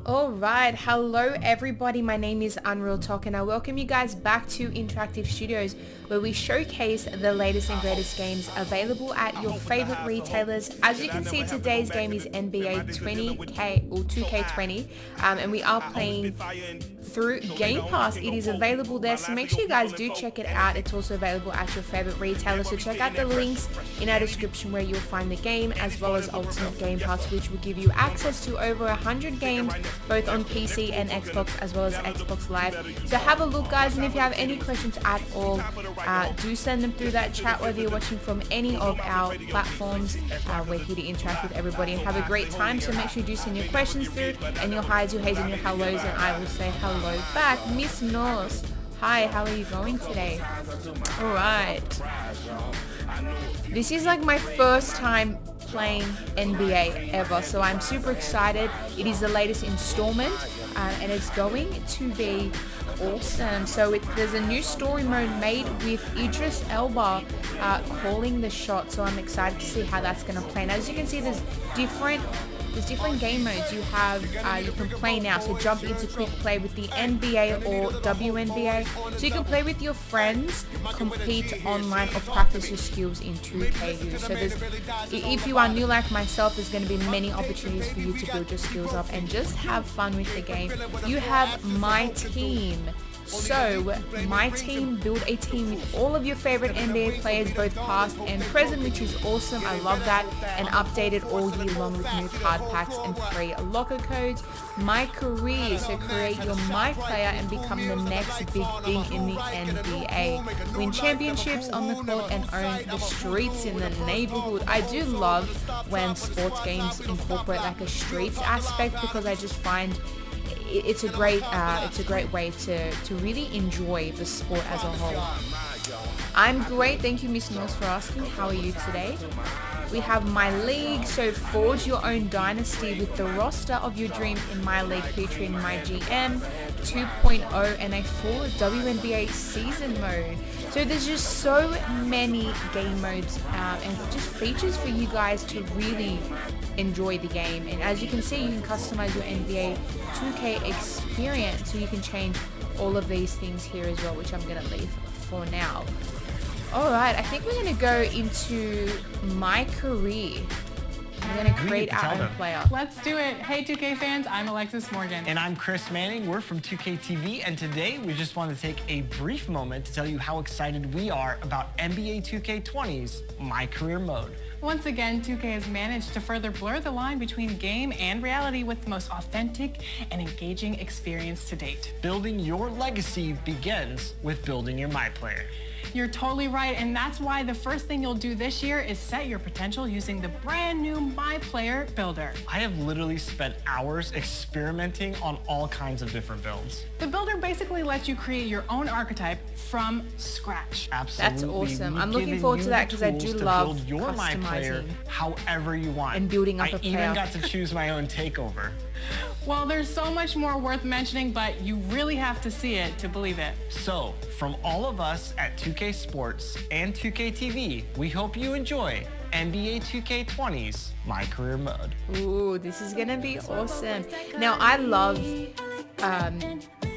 Alright, hello everybody, my name is Unreal Talk and I welcome you guys back to Interactive Studios where we showcase the latest and greatest games available at your favorite retailers. As you can see, today's game is NBA 20K or 2K20 and we are playing through Game Pass. It is available there, so make sure you guys do check it out. It's also available at your favorite retailer, so check out the links in our description where you'll find the game, as well as Ultimate Game Pass, which will give you access to over 100 games both on PC and Xbox, as well as Xbox Live. So have a look, guys, and if you have any questions at all, do send them through that chat, whether you're watching from any of our platforms. We're here to interact with everybody and have a great time, so make sure you do send your questions through, and your highs, your hays, and your hellos, and I will say hello back. Miss Norse, hi, how are you going today? Alright, this is like my first time playing NBA ever, so I'm super excited. It is the latest installment and it's going to be awesome. So there's a new story mode made with Idris Elba calling the shot, so I'm excited to see how that's going to play. And as you can see, there's different game modes you have. You can play now, so jump into quick play with the NBA or WNBA, so you can play with your friends, compete online, or practice your skills in 2KU. So if you are new like myself, there's going to be many opportunities for you to build your skills up and just have fun with the game. You have my team. So my team, build a team with all of your favorite NBA players, both past and present, which is awesome. I love that. And updated all year long with new card packs and free locker codes. My career, so create your my player and become the next big thing in the NBA. Win championships on the court and own the streets in the neighborhood. I do love when sports games incorporate like a streets aspect, because I just find it's a great way to really enjoy the sport as a whole. I'm great, thank you, Miss Mills, for asking. How are you today? We have my league, so forge your own dynasty with the roster of your dreams in my league, featuring my GM 2.0 and a full WNBA season mode. So there's just so many game modes and just features for you guys to really enjoy the game. And as you can see, you can customize your NBA 2K experience, so you can change all of these things here as well, which I'm going to leave for now. Alright, I think we're going to go into my career. I'm going to create our own player. Let's do it. Hey 2K fans, I'm Alexis Morgan. And I'm Chris Manning. We're from 2K TV, and today we just want to take a brief moment to tell you how excited we are about NBA 2K20's My Career mode. Once again, 2K has managed to further blur the line between game and reality with the most authentic and engaging experience to date. Building your legacy begins with building your My Player. You're totally right, and that's why the first thing you'll do this year is set your potential using the brand new My Player Builder. I have literally spent hours experimenting on all kinds of different builds. The builder basically lets you create your own archetype from scratch. Absolutely. That's awesome. I'm looking forward to that because I do love build your My Player however you want. And building up a player. I even got to choose my own takeover. Well, there's so much more worth mentioning, but you really have to see it to believe it. So, from all of us at 2K Sports and 2K TV, we hope you enjoy NBA 2K20's My Career mode. Ooh, this is gonna be awesome. Now, I love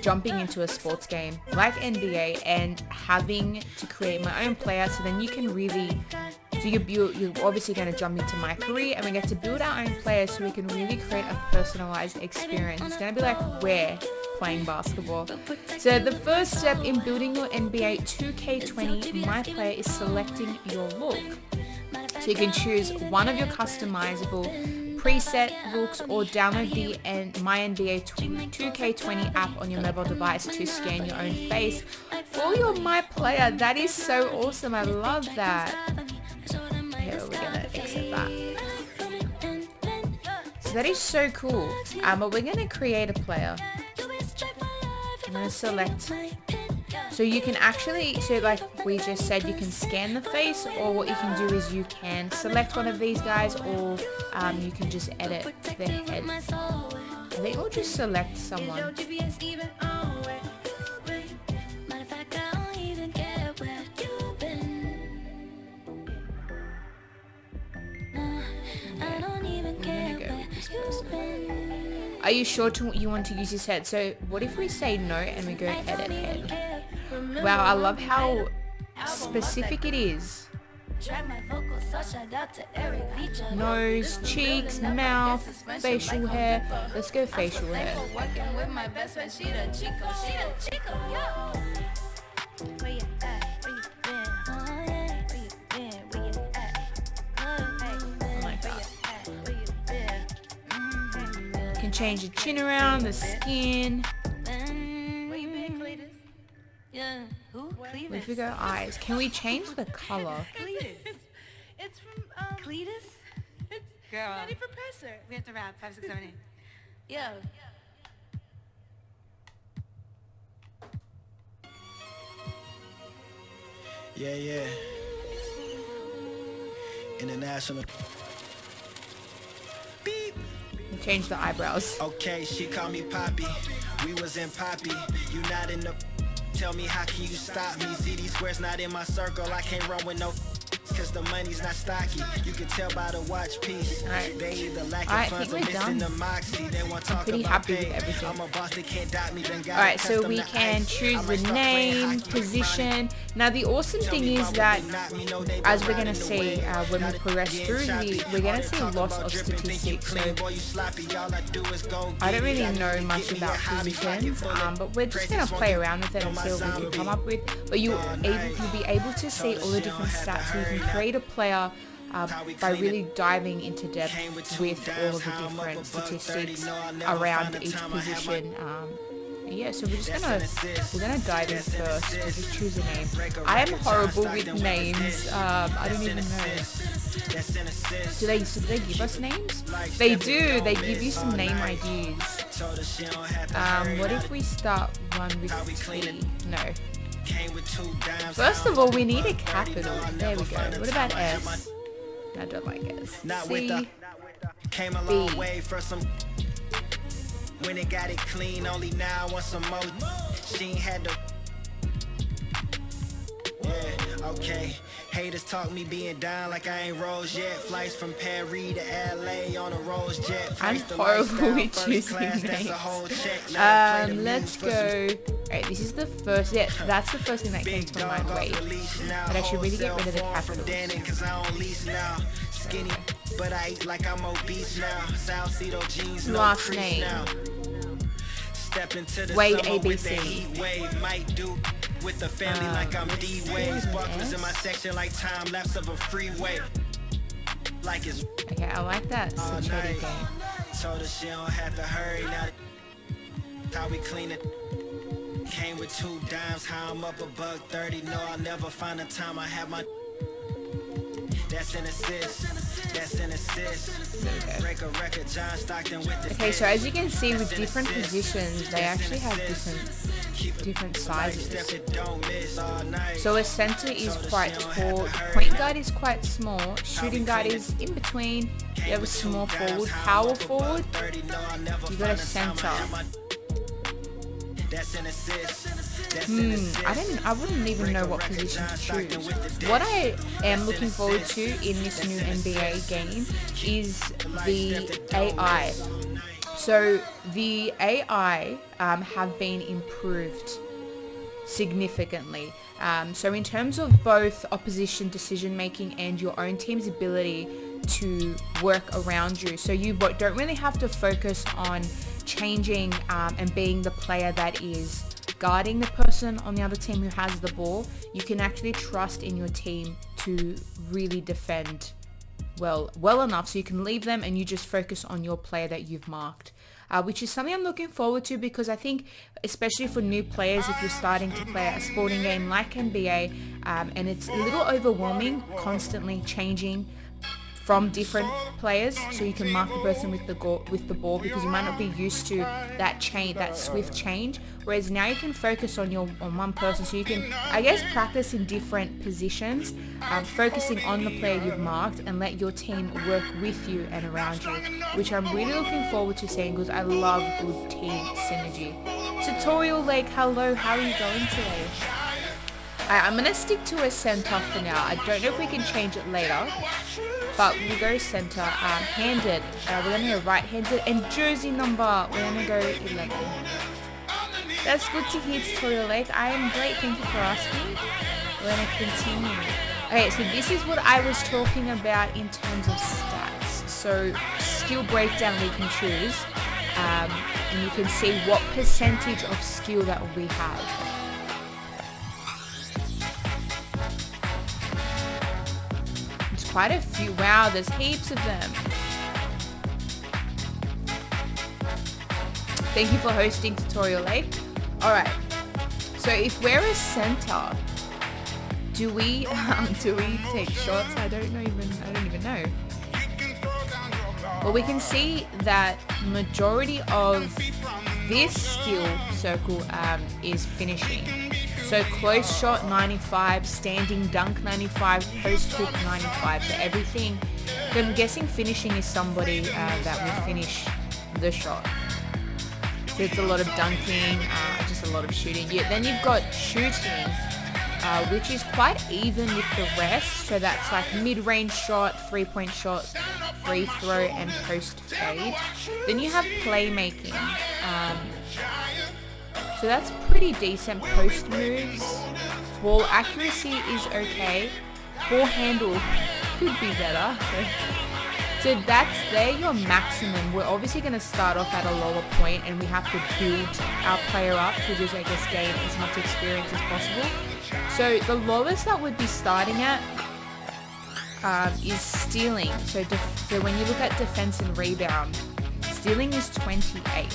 jumping into a sports game like NBA and having to create my own player, so then you can really you're obviously going to jump into My Career, and we get to build our own players so we can really create a personalized experience. It's going to be like we're playing basketball. So the first step in building your NBA 2K20 My Player is selecting your look. So you can choose one of your customizable preset looks or download the My NBA 2K20 app on your mobile device to scan your own face for your My Player. That is so awesome. I love that. Here, we're gonna accept that. So that is so cool. But we're gonna create a player. I'm gonna select. So you can actually, so like we just said, you can scan the face, or what you can do is you can select one of these guys, or you can just edit their head. I think we'll just select someone. Are you sure you want to use this head? So what if we say no and we go edit head? Wow, I love how specific it is. Nose, cheeks, mouth, facial hair. Let's go facial hair. Can change the chin around, the skin. If we go eyes, can we change the color? It's from Cletus? Girl. Ready for presser. We have to wrap 5, 6, 7, 8. Yeah. Yeah. International. Beep. Change the eyebrows. Okay, she called me Poppy. We was in Poppy. You not in the. Tell me how can you stop me? See these squares not in my circle. I can't run with no. Cause the money's not stocky. You can tell by the watch piece. Alright. They either lack I funds think or we're missing done. the moxie. They want to I'm talk pretty about happy with pay. everything. I'm a boss that can't dot me. Then Alright, so we can choose the name, position. Now the awesome thing is that, as we're going to see when we progress through, we're going to see lots of statistics. So I don't really know much about positions, but we're just going to play around with it and see what we can come up with. But you'll be able to see all the different stats. So you can create a player by really diving into depth with all of the different statistics around each position. Yeah, so we're gonna dive in first. We'll just choose a name. I am horrible with names. I don't even know. Do they give us names? They do. They give you some name IDs. What if we start one with T? No. First of all, we need a capital. There we go. What about S? I don't like S. C. Came a long way for some. When it got it clean, only now I want some more. She ain't had to. Yeah, okay. Haters talk me being down like I ain't rose yet. Flights from Paris to LA on a Rose jet. I'm horrible with choosing names. Let's go. Alright, this is the first. Yeah, that's the first thing that came from my brain. But I should really get rid of the capitals. Skinny, but I eat like I'm obese now. Salcedo jeans, no Last crease name. now. Step into the Wade summer with ABC. that heat wave. Might do with the family like I'm D-Wade. Sparklers in my section like time lapse of a freeway. Like it's Okay, I like that Sacheti game. told her she don't have to hurry now. How we clean it. Came with 2 dimes, how I'm up $130. No, I'll never find a time I have my. That's an assist. That's an assist. Break a record, John Stockton with the. Okay, so as you can see with different positions, they actually have different sizes. So a center is quite tall, point guard is quite small, shooting guard is in between, you have a small forward, power forward, you got a center. I wouldn't even know what position to choose. What I am looking forward to in this new NBA game is the AI. So the AI have been improved significantly. So in terms of both opposition decision making and your own team's ability to work around you. So you don't really have to focus on changing and being the player that is guarding the person on the other team who has the ball. You can actually trust in your team to really defend well enough so you can leave them and you just focus on your player that you've marked. Which is something I'm looking forward to because I think, especially for new players, if you're starting to play a sporting game like NBA, and it's a little overwhelming, constantly changing from different players, so you can mark the person with the ball because you might not be used to that swift change. Whereas now you can focus on one person, so you can, I guess, practice in different positions, focusing on the player you've marked and let your team work with you and around you, which I'm really looking forward to seeing because I love good team synergy. Tutorial Lake, hello, how are you going today? I'm gonna stick to a center for now. I don't know if we can change it later, but we'll go center. Handed, we're going to go right-handed, and jersey number, we're going to go 11. That's good to hear, Tutorial Lake. I am great, thank you for asking. We're going to continue. Okay, so this is what I was talking about in terms of stats. So skill breakdown we can choose, and you can see what percentage of skill that we have. It's quite a few. Wow, there's heaps of them. Thank you for hosting, Tutorial Lake. Alright, so if we're a center, do we take shots? I don't even know. Well, we can see that majority of this skill circle is finishing. So close shot 95, standing dunk 95, post hook 95. So everything. So I'm guessing finishing is somebody that will finish the shot. So it's a lot of dunking, just a lot of shooting. Yeah, then you've got shooting, which is quite even with the rest. So that's like mid-range shot, 3-point shot, free throw, and post fade. Then you have playmaking. So that's pretty decent. Post moves. Ball accuracy is okay. Ball handle could be better. So they're your maximum. We're obviously going to start off at a lower point, and we have to build our player up to just, I guess, gain as much experience as possible. So the lowest that would be starting at is stealing. So when you look at defense and rebound, stealing is 28.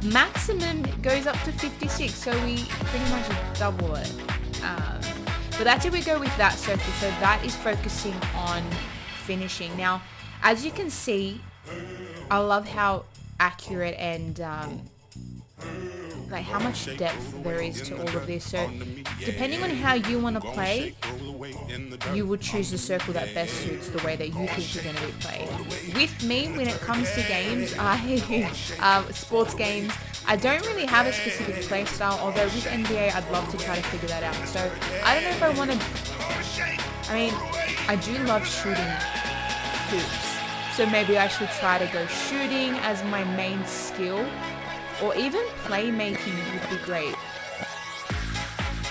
Maximum goes up to 56, so we pretty much double it. But that's if we go with that circle. So that is focusing on finishing. Now, as you can see, I love how accurate and like how much depth there is to all of this. So depending on how you want to play, you would choose the circle that best suits the way that you think you're going to be played. With me, when it comes to games, sports games, I don't really have a specific play style, although with NBA I'd love to try to figure that out. So I don't know if I want to, I mean, I do love shooting hoops, so maybe I should try to go shooting as my main skill, or even playmaking would be great.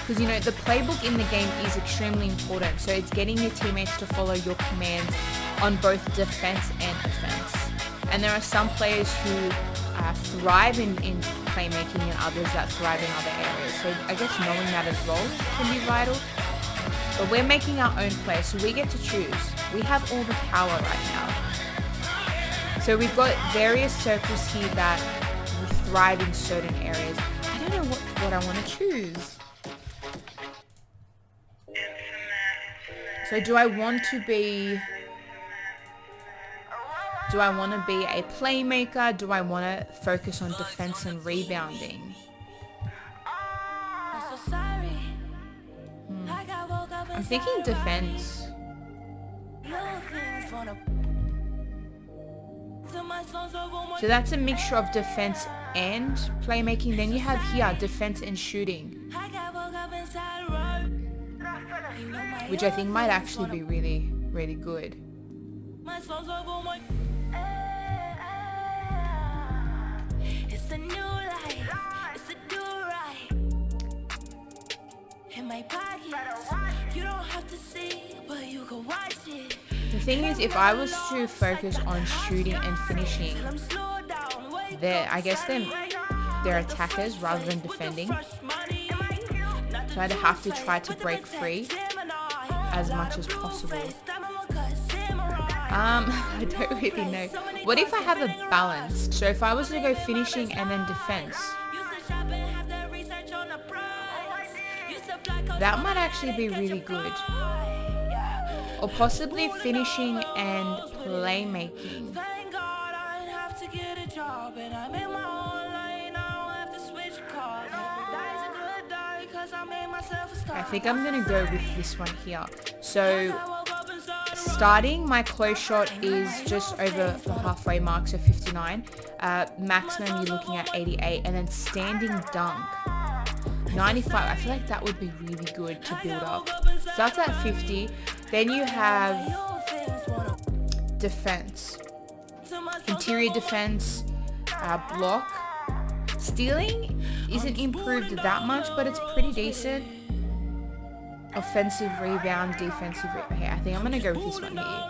Because, you know, the playbook in the game is extremely important, so it's getting your teammates to follow your commands on both defense and offense. And there are some players who thrive in playmaking and others that thrive in other areas. So I guess knowing that as well can be vital. But we're making our own play, so we get to choose. We have all the power right now. So we've got various circles here that will thrive in certain areas. I don't know what I want to choose. So do I want to be a playmaker? Do I want to focus on defense and rebounding? I'm thinking defense. So that's a mixture of defense and playmaking. Then you have here defense and shooting, which I think might actually be really, really good. It's a new life, it's a new right. In my pocket, you don't have to see, but you can watch it. The thing is, if I was to focus on shooting and finishing, I guess they're attackers rather than defending. So I'd have to try to break free as much as possible. I don't really know. What if I have a balance? So if I was to go finishing and then defense, that might actually be really good. Or possibly finishing and playmaking. I think I'm going to go with this one here. So starting, my close shot is just over the halfway mark, so 59. Maximum, you're looking at 88. And then standing dunk, 95. I feel like that would be really good to build up. Starts at 50. Then you have defense. Interior defense, block. Stealing isn't improved that much, but it's pretty decent. Offensive rebound, defensive rebound. Okay, I think I'm gonna go with this one here.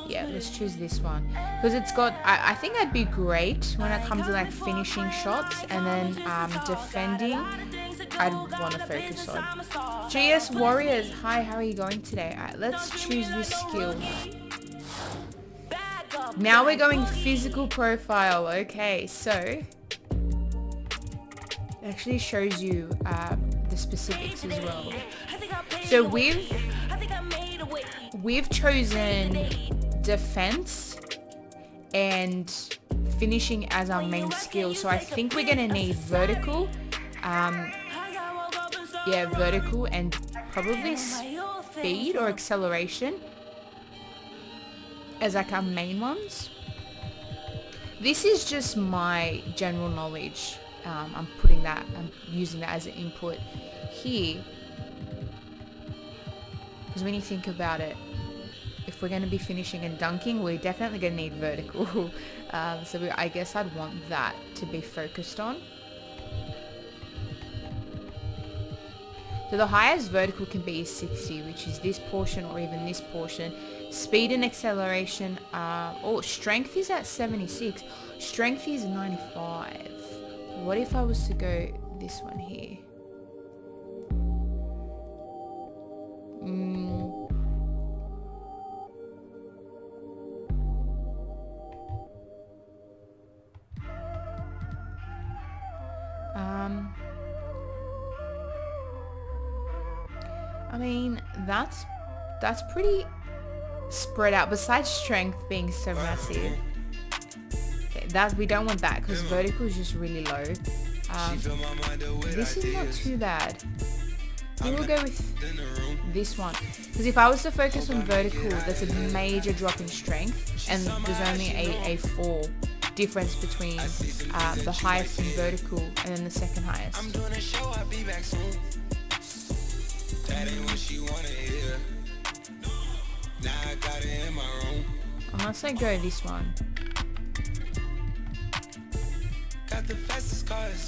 Yeah, let's choose this one because it's got, I think that'd be great when it comes to like finishing shots, and then defending I'd want to focus on. GS Warriors, hi, how are you going today? Alright, let's choose this skill. Now we're going physical profile. Okay, so it actually shows you the specifics as well. So we've chosen defense and finishing as our main skill. So I think we're gonna need vertical, yeah, vertical and probably speed or acceleration as like our main ones. This is just my general knowledge. I'm using that as an input here. Because when you think about it, if we're going to be finishing and dunking, we're definitely going to need vertical. I guess I'd want that to be focused on. So the highest vertical can be 60, which is this portion or even this portion. Speed and acceleration, strength is at 76. Strength is 95. What if I was to go this one here? I mean, that's pretty spread out, besides strength being so massive. Okay, we don't want that because vertical is just really low. This is not too bad. We will go with this one because if I was to focus on vertical, that's a major drop in strength, and there's only a 4 difference between the highest in vertical and then the second highest. I'm doing a show, I'll be back soon. That ain't what she wanna hear. Now I got it in my room. Unless I go this one.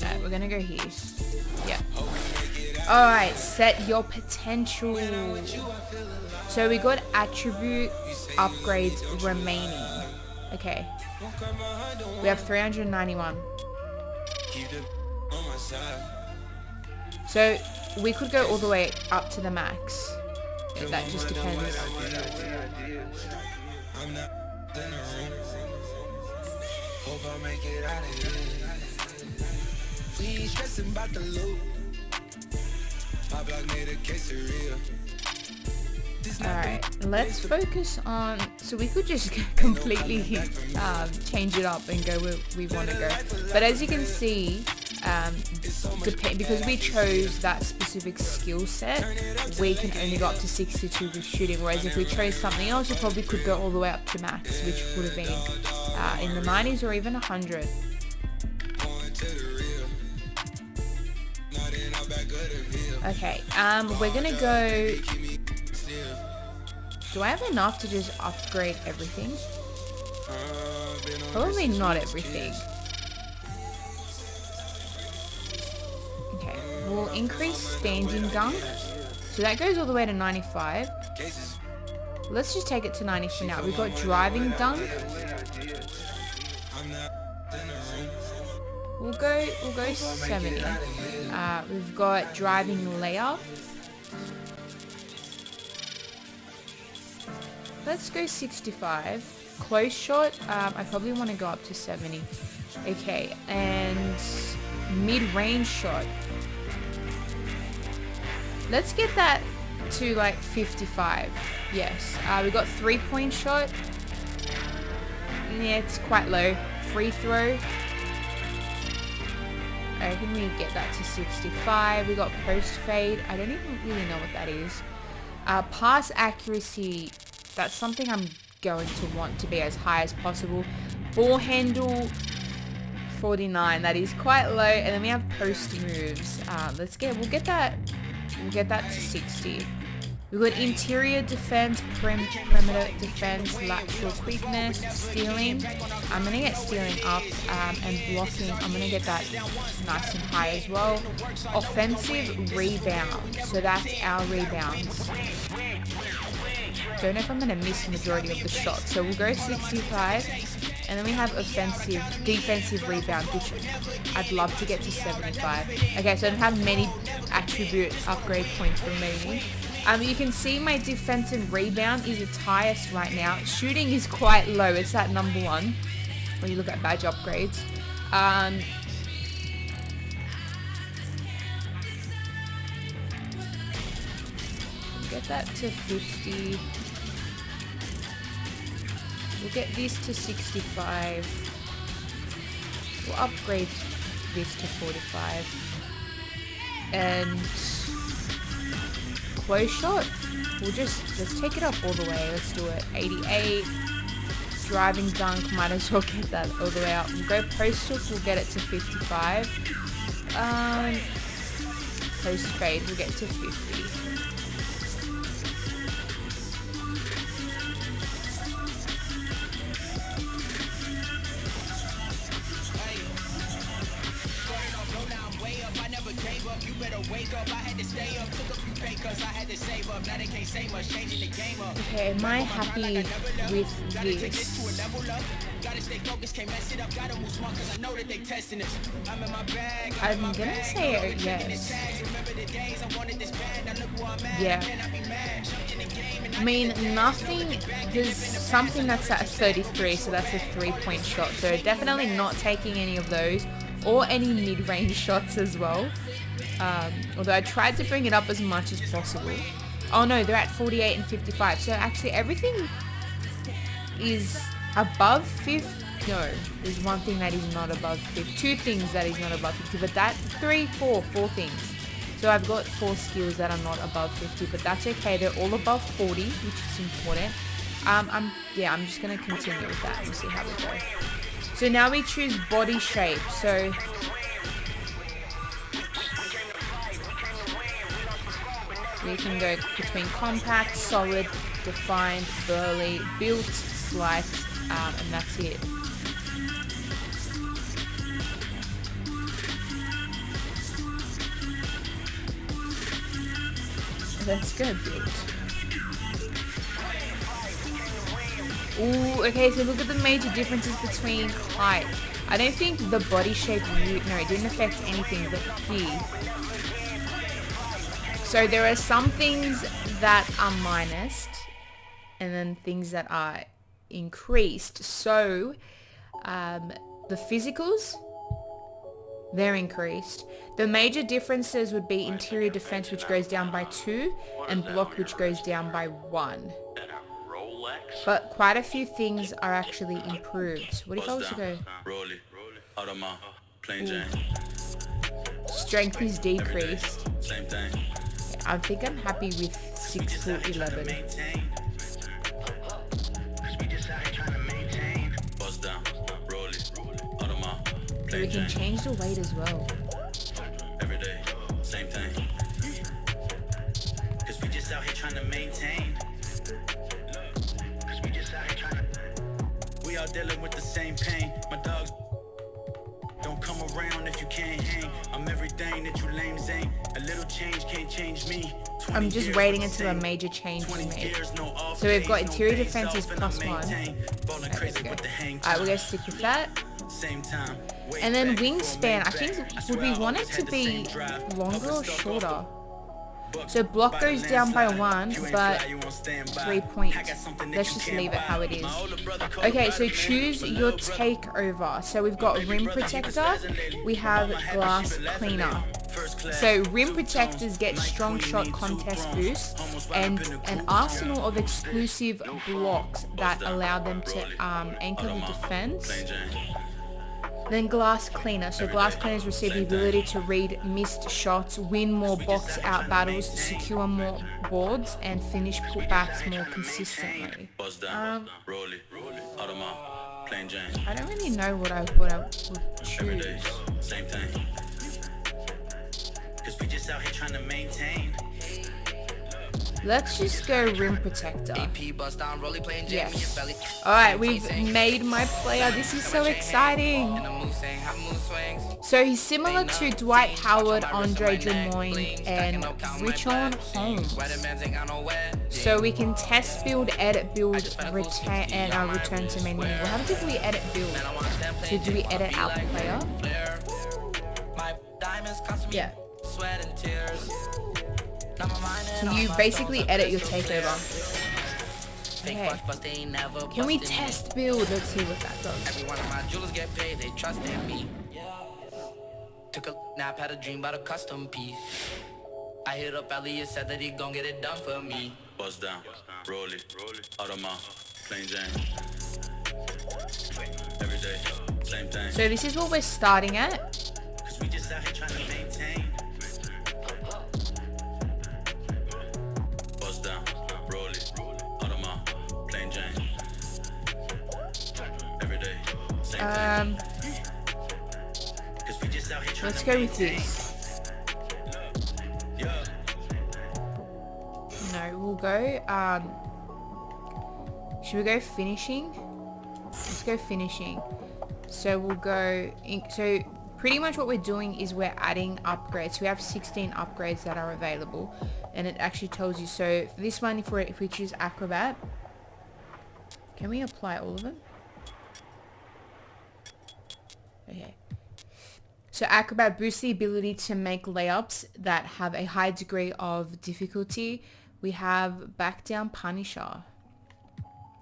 Alright, we're gonna go here. Yeah. Alright, set your potential. So we got attribute upgrades remaining. Okay. We have 391. So we could go all the way up to the max. That just depends. Alright, let's focus on, so we could just completely change it up and go where we want to go. But as you can see, because we chose that specific skill set, we can only go up to 62 with shooting, whereas if we chose something else, we probably could go all the way up to max, which would have been in the 90s or even 100. Okay, we're gonna go, do I have enough to just upgrade everything? Probably not everything. Okay, we'll increase standing dunk. So that goes all the way to 95. Let's just take it to 90 for now. We've got driving dunk. We'll go 70. We've got driving layup. Let's go 65. Close shot, I probably want to go up to 70. Okay, and mid-range shot. Let's get that to like 55. Yes. We got 3-point shot. Yeah, it's quite low. Free throw. I reckon we get that to 65. We got post fade. I don't even really know what that is. Pass accuracy. That's something I'm going to want to be as high as possible. Ball handle 49. That is quite low. And then we have post moves. We'll get that to 60. We've got interior defense, perimeter defense, lateral quickness, stealing. I'm going to get stealing up, and blocking. I'm going to get that nice and high as well. Offensive rebound. So that's our rebounds. Don't know if I'm going to miss the majority of the shots. So we'll go 65. And then we have defensive rebound, which I'd love to get to 75. Okay, so I don't have many attribute upgrade points remaining. You can see my defensive rebound is its highest right now. Shooting is quite low. It's at number 1 when you look at badge upgrades. Get that to 50. We'll get this to 65. We'll upgrade this to 45. And close shot, let's take it up all the way. Let's do it. 88. Driving dunk, might as well get that all the way up. We'll go post hook, we'll get it to 55. Post fade, we'll get to 50. Okay, am I happy with this? I'm gonna say yes. Yeah. I mean, nothing, there's something that's at 33, so that's a 3-point shot. So definitely not taking any of those, or any mid-range shots as well. Although I tried to bring it up as much as possible. Oh no, they're at 48 and 55. So actually everything is above 50. No, there's one thing that is not above 50. 2 things that is not above 50. But that, 4 things. So I've got 4 skills that are not above 50. But that's okay. They're all above 40, which is important. I'm just going to continue with that and see how we go. So now we choose body shape. So we can go between compact, solid, defined, burly, built, slight, and that's it. Let's go built. Ooh, okay, so look at the major differences between height. I don't think the body shape, no, it didn't affect anything but here. So there are some things that are minused and then things that are increased. So the physicals, they're increased. The major differences would be interior defense, which goes down by 2, and block, which goes down by 1. But quite a few things are actually improved. What if I was to go? Strength is decreased. I think I'm happy with 6'11". So we can change the weight as well. Every day, same thing. Cause we just out here trying to maintain. Cause we just out here trying to. We all dealing with the same pain. My dogs don't come around if you can't hang. I'm everything that you lames ain't. A little change can't change me. I'm just waiting until a major change is made. So we've got interior defense is +1. Okay, there we go. Alright, we're gonna stick with that. And then wingspan, I think, would we want it to be longer or shorter? So block goes down by 1, but 3 points. Let's just leave it how it is. Okay, so choose your takeover. So we've got rim protector, we have glass cleaner. So rim protectors get strong shot contest boost and an arsenal of exclusive blocks that allow them to anchor the defense. Then glass cleaner. So glass cleaners receive the ability to read missed shots, win more box out battles, secure more boards, and finish putbacks more consistently. I don't really know what I would choose. Same thing. Cause we just out here trying to maintain. Let's just go rim protector. Yeah. Alright, we've made my player. This is so exciting. So he's similar to Dwight Howard, Andre Drummond, and Richaun Holmes. So we can test build, edit build, retain, and return to main menu. What happens if we edit build? So do we edit out the player? Yeah. So you basically edit your takeover. Okay. Can we test build? Let's see what that does. Every one of my jewelers get paid, they trust in me. Took a nap, had a dream about a custom piece. I hit up Elliot, said that he gon' get it done for me. Bust down, roll it, out of my plain Jane. Every day, same thing. So this is what we're starting at. Cause we just out here trying to maintain. Bust down, roll it, out of my plain Jane. Every day, same thing. Cause we just out here trying Let's to go with maintain. this. No, we'll go, should we go finishing? Let's go finishing. So we'll go, so pretty much what we're doing is we're adding upgrades. We have 16 upgrades that are available, and it actually tells you. So for this one, if we choose Acrobat, can we apply all of them? Okay. So Acrobat boosts the ability to make layups that have a high degree of difficulty. We have back down punisher,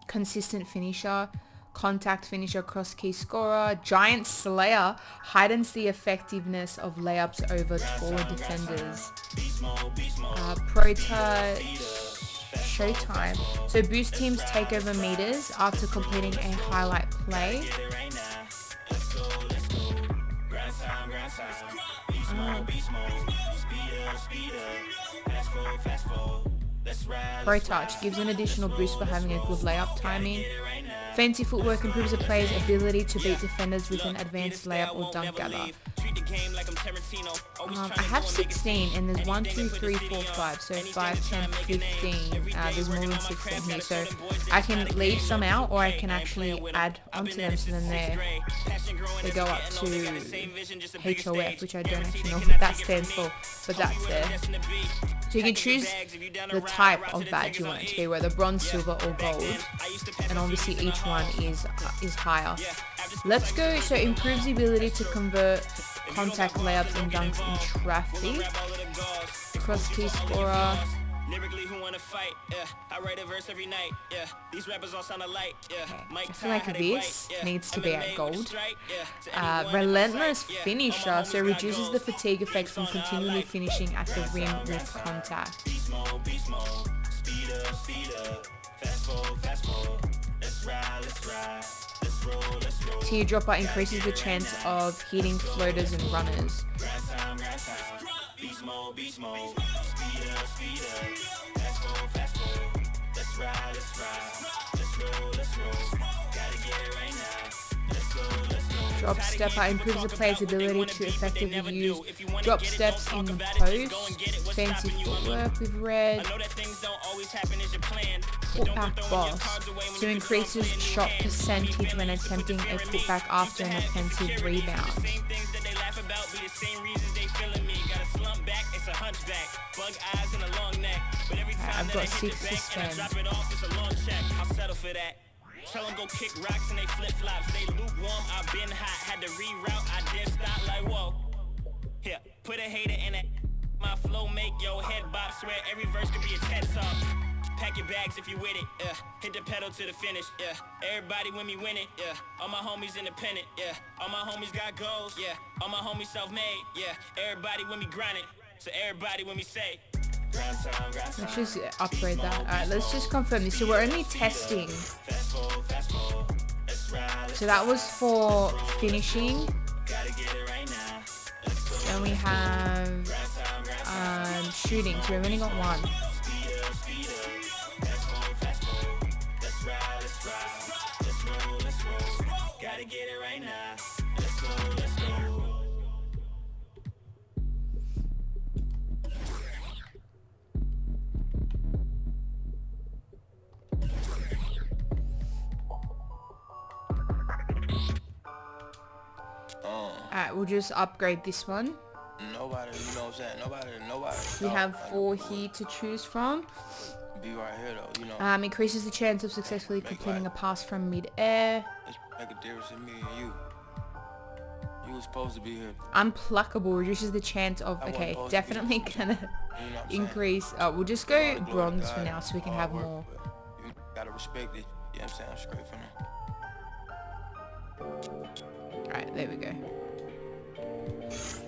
consistent finisher, contact finisher, cross key scorer, giant slayer, heightens the effectiveness of layups over taller defenders. Pro touch, showtime. So boost teams takeover meters after completing a highlight play. Pro touch gives an additional boost for having a good layup timing. Fancy footwork improves a player's ability to beat defenders with an advanced layup or dunk gather. I have 16 and there's 1, 2, 3, 4, 5. So 5, 10, 15. There's more than 16 here. So I can leave some out or I can actually add onto them so then they go up to HOF, which I don't actually know what that stands for, but that's there. So you can choose the type of badge you want it to be, whether bronze, silver or gold, and obviously each one is higher. Let's go. So improves the ability to convert contact layups and dunks in traffic. Cross key scorer. I feel like this needs to be at gold. Relentless finisher, so reduces the fatigue effect from continually finishing at the rim with contact. Teardropper increases the chance of hitting floaters and runners. Drop stepper improves the player's ability to effectively use drop steps in the post. Fancy footwork we've read. Putback boss, so increases shot percentage when attempting a putback after an offensive rebound. I've got 6 to spend. Tell them go kick rocks and they flip-flops. They lukewarm, I've been hot. Had to reroute, I did stop like whoa. Here, put a hater in it. My flow make your head bop. Swear every verse could be a TED talk. Pack your bags if you with it, yeah. Hit the pedal to the finish, yeah. Everybody when me win it, yeah. All my homies independent, yeah. All my homies got goals, yeah. All my homies self-made, yeah. Everybody when me grind it, so everybody when me say. Let's just upgrade that. Alright, let's just confirm this. So we're only testing. So that was for finishing. Then we have shooting. So we've only got one. Gotta get it right now. Let's go, let's go. Alright, we'll just upgrade this one. Nobody, you know what I'm saying? Nobody. We have 4 here to choose from. Be right here though, you know. Increases the chance of successfully completing a pass from mid-air. Make a difference in me and you. You were supposed to be here. Unpluckable reduces the chance of, okay, definitely gonna increase. Oh, we'll just go bronze for now so we can have more. You gotta respect it. You know what I'm saying? I'm straight from now. Alright, there we go.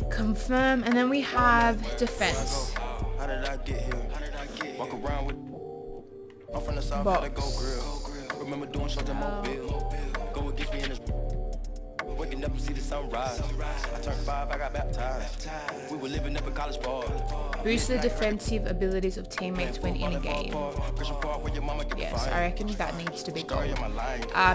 Confirm, and then we have defense. How did I get here? Walk around with I'm from the south, gotta go grill. Remember doing shows in Mobile. Go against me in this waking up and see the sunrise. I turned 5, I got baptized. We were living up in college ball. Boost the defensive abilities of teammates when in a game. Yes, I reckon that needs to be gold.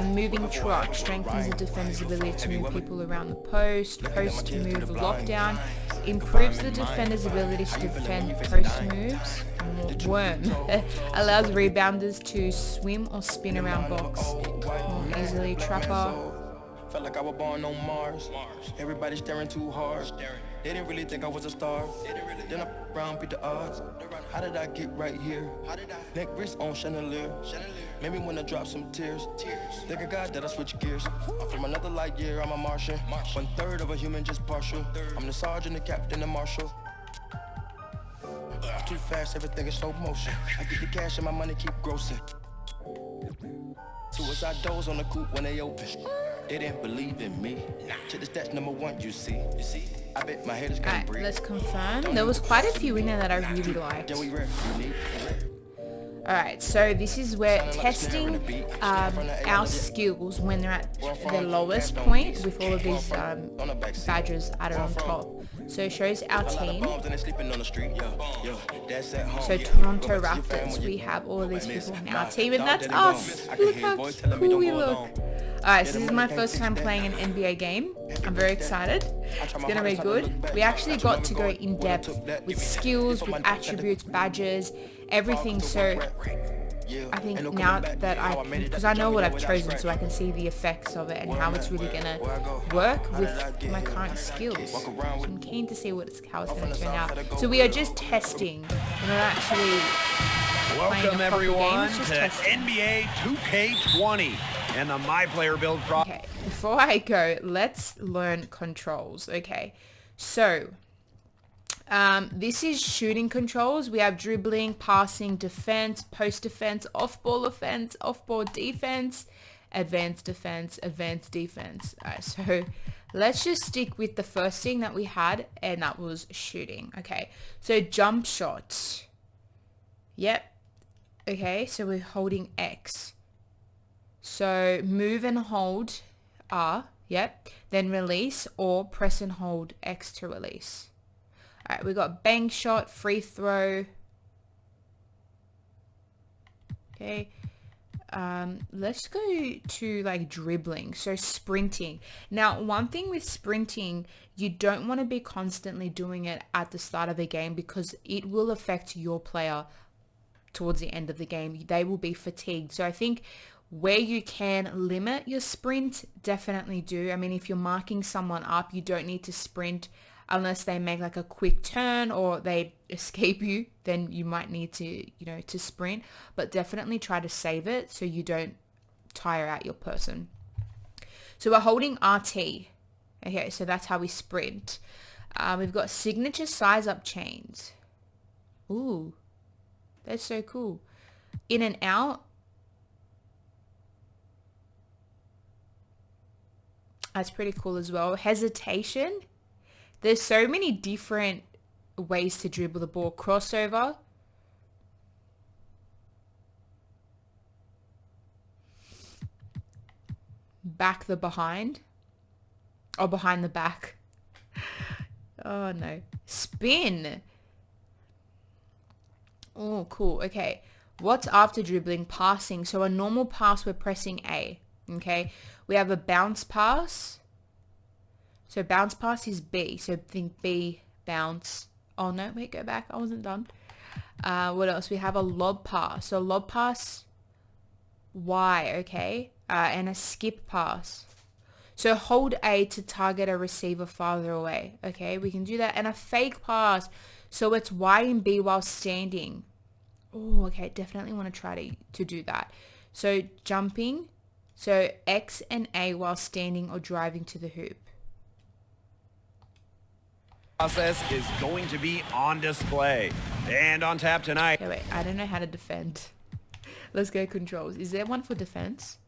Moving truck strengthens the defender's ability to move people around the post. Post move lockdown improves the defender's ability to defend post moves. Worm allows rebounders to swim or spin around box more easily. Trapper. Felt like I was born on Mars. Everybody staring too hard. They didn't really think I was a star. Then I around beat the odds. How did I get right here? Neck wrist on chandelier. Made me wanna drop some tears. Thank a God that I switch gears. I'm from another light year, I'm a Martian. 1/3 of a human, just partial. I'm the sergeant, the captain, the marshal. Too fast, everything is slow motion. I get the cash and my money keep grossing. Suicide doors on the coupe when they open. They didn't believe in me. To the stats #1, you see. I bet my head is gonna breathe. Let's confirm. There was quite a few in there that I really liked. Alright, so this is where testing our skills when they're at their lowest point with all of these badges added on top. So it shows our team. So Toronto Raptors, we have all of these people in our team, and that's us. Look how cool we look. Alright, so this is my first time playing an NBA game. I'm very excited. It's gonna be good. We actually got to go in depth with skills, with attributes, badges, everything. So I think now that I can, because I know what I've chosen, so I can see the effects of it and how it's really gonna work with my current skills. So I'm keen to see how it's gonna turn out. So we are just testing. We're not actually Welcome everyone to NBA 2K20 and the My Player Build Pro. Okay, before I go, let's learn controls. Okay, so this is shooting controls. We have dribbling, passing, defense, post defense, off-ball offense, off-ball defense, advanced defense, advanced defense. Alright, so let's just stick with the first thing that we had, and that was shooting. Okay, so jump shots. Yep. Okay, so we're holding X. So move and hold R. Yep. Then release, or press and hold X to release. Alright, we got bang shot, free throw. Okay. Let's go to like dribbling. So sprinting. Now, one thing with sprinting, you don't want to be constantly doing it at the start of a game because it will affect your player towards the end of the game. They will be fatigued. So I think where you can limit your sprint, definitely do. I mean, if you're marking someone up, you don't need to sprint unless they make like a quick turn or they escape you, then you might need to, to sprint, but definitely try to save it so you don't tire out your person. So we're holding RT. Okay, so that's how we sprint. We've got signature size up chains. Ooh, that's so cool. In and out. That's pretty cool as well. Hesitation. There's so many different ways to dribble the ball. Crossover. Back the behind. Or behind the back. Oh no. Spin. Oh, cool. Okay. What's after dribbling? Passing. So a normal pass, we're pressing A. Okay. We have a bounce pass. So bounce pass is B. So think B, bounce. Oh no, wait, go back. I wasn't done. What else? We have a lob pass. So lob pass, Y, okay. And a skip pass. So hold A to target a receiver farther away. Okay, we can do that. And a fake pass. So it's Y and B while standing. Oh, okay, definitely want to try to do that. So jumping. So X and A while standing or driving to the hoop. Process is going to be on display and on tap tonight. Okay, wait, I don't know how to defend. Let's go controls. Is there one for defense?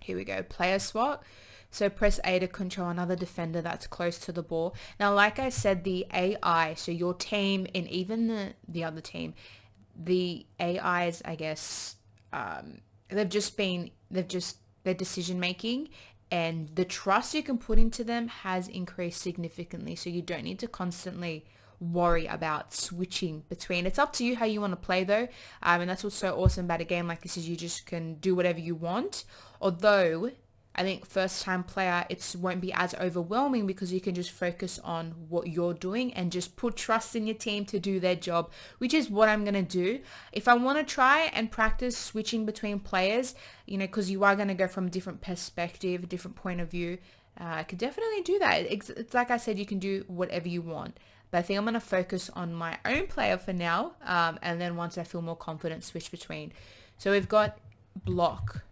Here we go. Player swap. So press A to control another defender that's close to the ball. Now, like I said, the AI, so your team and even the other team, the AIs, I guess, their decision making and the trust you can put into them has increased significantly. So you don't need to constantly worry about switching between. It's up to you how you want to play though. And that's what's so awesome about a game like this is you just can do whatever you want. Although I think first time player, it won't be as overwhelming because you can just focus on what you're doing and just put trust in your team to do their job, which is what I'm going to do. If I want to try and practice switching between players, you know, because you are going to go from a different perspective, a different point of view, I could definitely do that. It's like I said, you can do whatever you want. But I think I'm going to focus on my own player for now. And then once I feel more confident, switch between. So we've got block.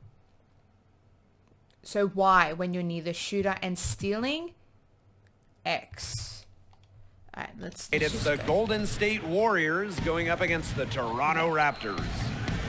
So Y when you're near the shooter and stealing. X. All right, let's It's the Golden State Warriors going up against the Toronto Raptors.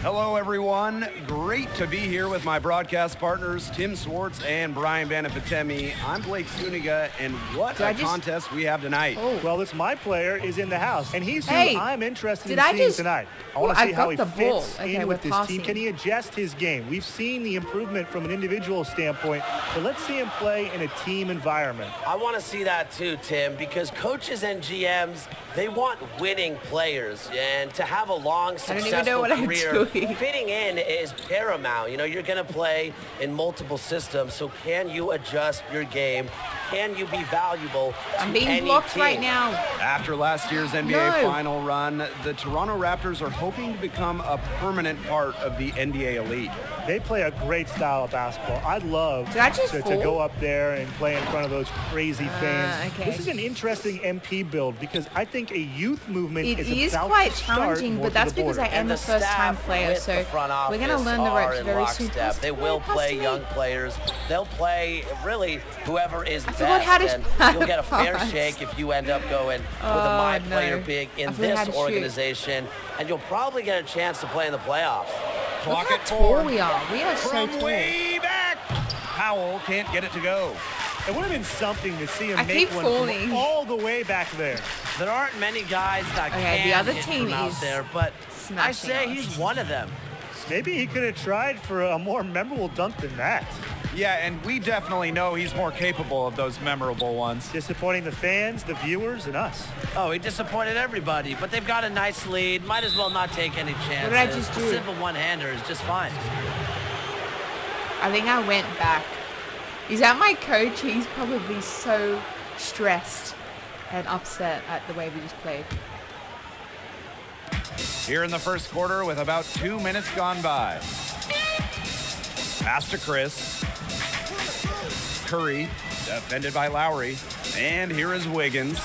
Hello, everyone. Great to be here with my broadcast partners, Tim Swartz and Brian Banafitemi. I'm Blake Suniga, and what a contest we have tonight. Oh. Well, this my player is in the house, and he's who I'm interested in seeing tonight. I want to see how he fits in with this team. Can he adjust his game? We've seen the improvement from an individual standpoint, but let's see him play in a team environment. I want to see that too, Tim, because coaches and GMs, they want winning players, and to have a long, successful career, fitting in is paramount. You know, you're going to play in multiple systems, so can you adjust your game? Can you be valuable to I'm being blocked right now. After last year's NBA final run, the Toronto Raptors are hoping to become a permanent part of the NBA elite. They play a great style of basketball. I'd love to go up there and play in front of those crazy fans. This is an interesting MP build because I think a youth movement is about quite to challenging, but that's because I am a first-time player, so we're going to learn the ropes very soon. They will play young players. They'll play really whoever is best, and you'll get a fair shake if you end up going with a my player big in this organization, and you'll probably get a chance to play in the playoffs. Clock at 4. We are so from tall. way back. Powell can't get it to go. It would have been something to see him make one from all the way back there. There aren't many guys that can the other hit team from out is there, but I say he's one of them. Maybe he could have tried for a more memorable dunk than that. Yeah, and we definitely know he's more capable of those memorable ones. Disappointing the fans, the viewers, and us. Oh, he disappointed everybody, but they've got a nice lead. Might as well not take any chances. What did I just do? A simple one-hander is just fine. I think I went back. Is that my coach? He's probably so stressed and upset at the way we just played. Here in the first quarter with about 2 minutes gone by. Pass to Chris. Curry, defended by Lowry. And here is Wiggins.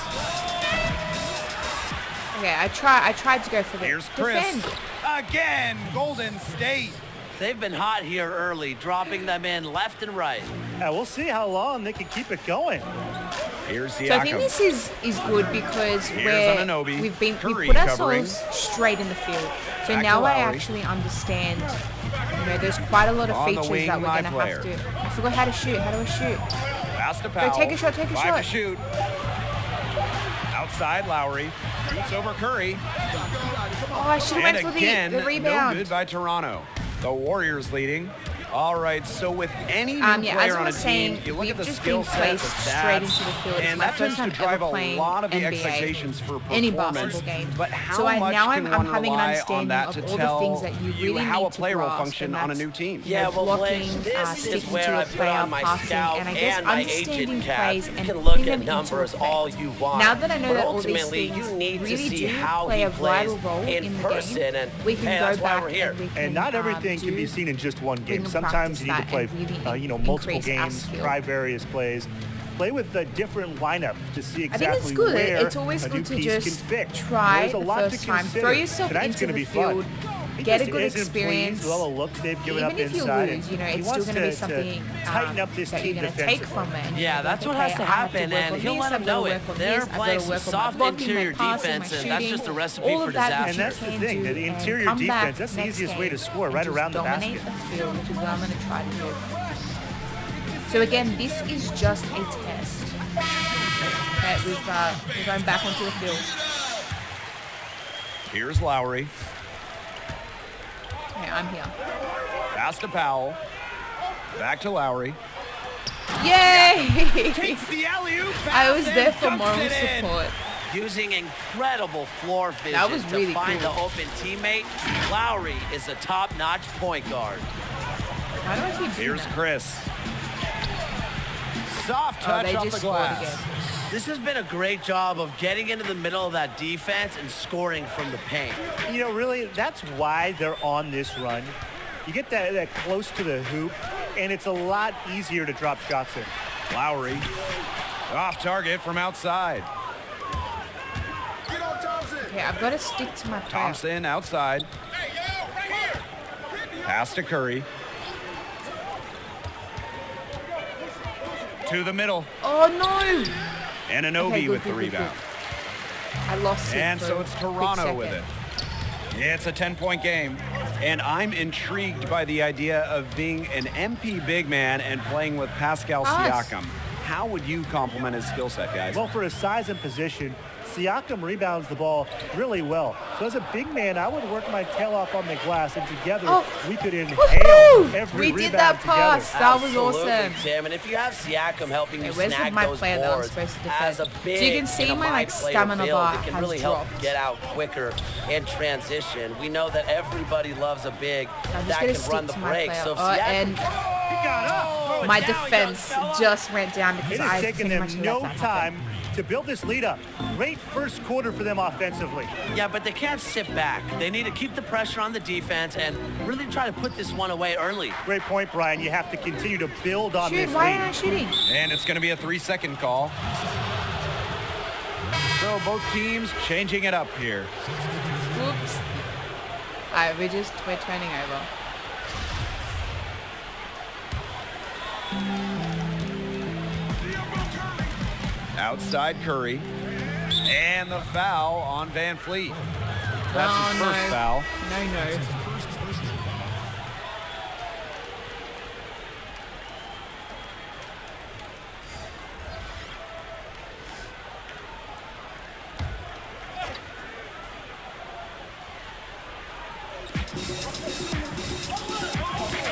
Okay, I tried to go for the Here's Chris. defend. Again, Golden State. They've been hot here early, dropping them in left and right. Yeah, we'll see how long they can keep it going. Here's Siakam. So I think this is good because we've put ourselves straight in the field. So now I actually understand. You know, there's quite a lot of features that we're going to have to. I forgot how to shoot. How do I shoot? Pass to Powell. Go take a shot. Take a shot. 5 to shoot. Outside Lowry. Shoots over Curry. Oh, I should have went for the rebound. No good by Toronto. The Warriors leading. All right, so with any new player on a team, you look at the skill set, the stats, and that tends to drive a lot of the expectations for performance. But how much can one rely on that to tell you how a player will function on a new team? Yeah, well, Blake, this is where I put on my scout and my agent cap. You can look at numbers all you want. Now that I know that all these ultimately, things you need to really see do how play he a vital plays role in the person, game, and we can go that's why back we're here. and we can And not everything can be seen in just one game. Sometimes you need to play, multiple games, try various plays. Play with a different lineup to see exactly I think it's good. where it's always a good new to piece just can fit. try There's a the lot first to time. consider. Throw yourself Tonight's into the be field. Fun. Get a good experience. With all the looks they've given Even up if you inside, lose, it's still going to be something tighten up this that team you're going to take from it. Yeah, that's what has to happen, and he'll let them know it. They're playing some soft interior defense, and that's just a recipe for disaster. And that's the thing, the interior defense, that's the easiest way to score, right around the basket. Dominate the field, which is what I'm going to try to do. So again, this is just a test. Okay, we're going back onto the field. Here's Lowry. Okay, I'm here. Pass to Powell. Back to Lowry. Yay! Takes the alley-oop. I was there for moral support. Using incredible floor vision to find the open teammate, Lowry is a top-notch point guard. Why do I keep doing Here's that? Chris. Soft touch off the glass. This has been a great job of getting into the middle of that defense and scoring from the paint. Really, that's why they're on this run. You get that close to the hoop, and it's a lot easier to drop shots in. Lowry. Off target from outside. Okay, I've got to stick to my player. Thompson outside. Pass to Curry. To the middle. Oh, no. Anunoby with the rebound. I lost it. And so it's Toronto with it. It's a 10-point game. And I'm intrigued by the idea of being an MP big man and playing with Pascal Siakam. How would you complement his skill set, guys? Well, for his size and position, Siakam rebounds the ball really well. So as a big man, I would work my tail off on the glass, and together we could inhale every rebound together. We did that pass. That was awesome. Tim, and if you have Siakam helping you snag my those player boards that I'm supposed to as a big, so you can see my stamina bar it can has really dropped. help get out quicker in transition. We know that everybody loves a big that can run the break. So if and my defense just went down because it has taken them no time to build this lead up. Great first quarter for them offensively. Yeah, but they can't sit back. They need to keep the pressure on the defense and really try to put this one away early. Great point, Brian. You have to continue to build on this lead. Why am I shooting? And it's going to be a 3-second call. So both teams changing it up here. Whoops. All right, we're turning over. Outside Curry. And the foul on Van Fleet. That's his first foul.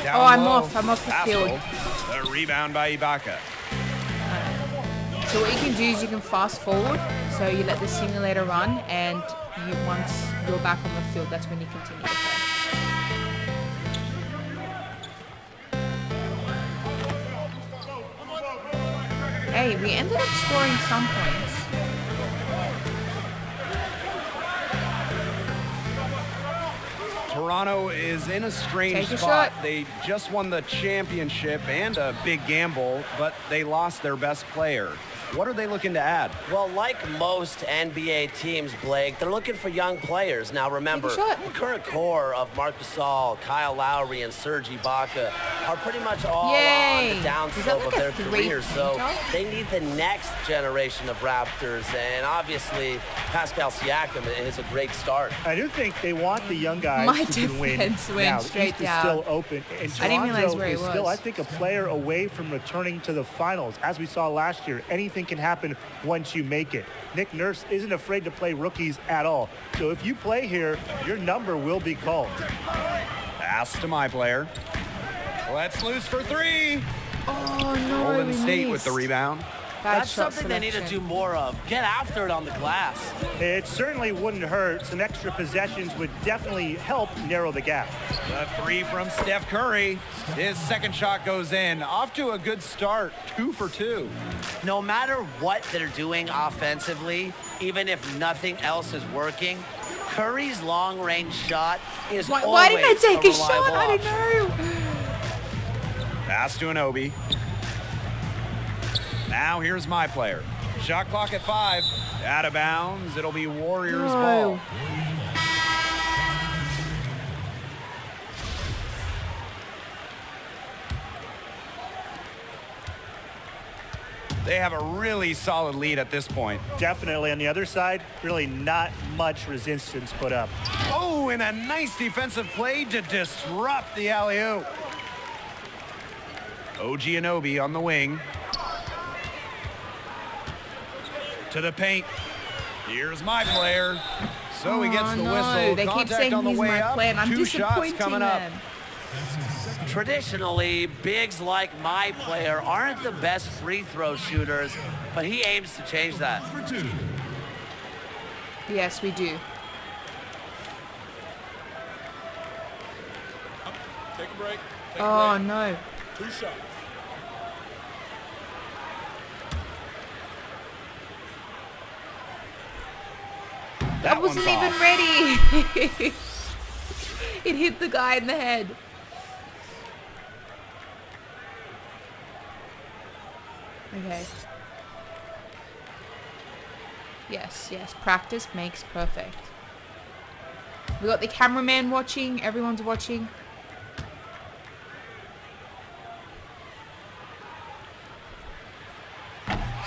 No. I'm off the field. The rebound by Ibaka. So what you can do is you can fast forward. So you let the simulator run, and once you're back on the field, that's when you continue to play. Hey, we ended up scoring some points. Toronto is in a strange spot. They just won the championship and a big gamble, but they lost their best player. What are they looking to add? Well, like most NBA teams, Blake, they're looking for young players. Now, remember, the current core of Marc Gasol, Kyle Lowry, and Serge Ibaka are pretty much all on the downslope of their careers. So they need the next generation of Raptors, and obviously Pascal Siakam is a great start. I do think they want the young guys who can win. Now, the East is still open, and Toronto is still, I think, a player away from returning to the finals. As we saw last year, anything can happen once you make it. Nick Nurse isn't afraid to play rookies at all. So if you play here, your number will be called. Pass to my player. Let's loose for three. Oh, no. Golden State with the rebound. That's something they need to do more of. Get after it on the glass. It certainly wouldn't hurt. Some extra possessions would definitely help narrow the gap. The three from Steph Curry. His second shot goes in. Off to a good start. 2 for 2. No matter what they're doing offensively, even if nothing else is working, Curry's long-range shot is always Why didn't I take a shot? I don't know. Pass to Anobi. Now here's my player. Shot clock at 5. Out of bounds. It'll be Warriors ball. They have a really solid lead at this point. Definitely. On the other side, really not much resistance put up. Oh, and a nice defensive play to disrupt the alley-oop. OG Anobi on the wing. To the paint. Here's my player. So he gets the whistle. They keep saying he's my player, and I'm disappointing them. Traditionally, bigs like my player aren't the best free throw shooters, but he aims to change that. Yes, we do. Take a break. Oh, no. 2 shots. That wasn't even ready. It hit the guy in the head. Okay. Yes, practice makes perfect. We got the cameraman watching, everyone's watching.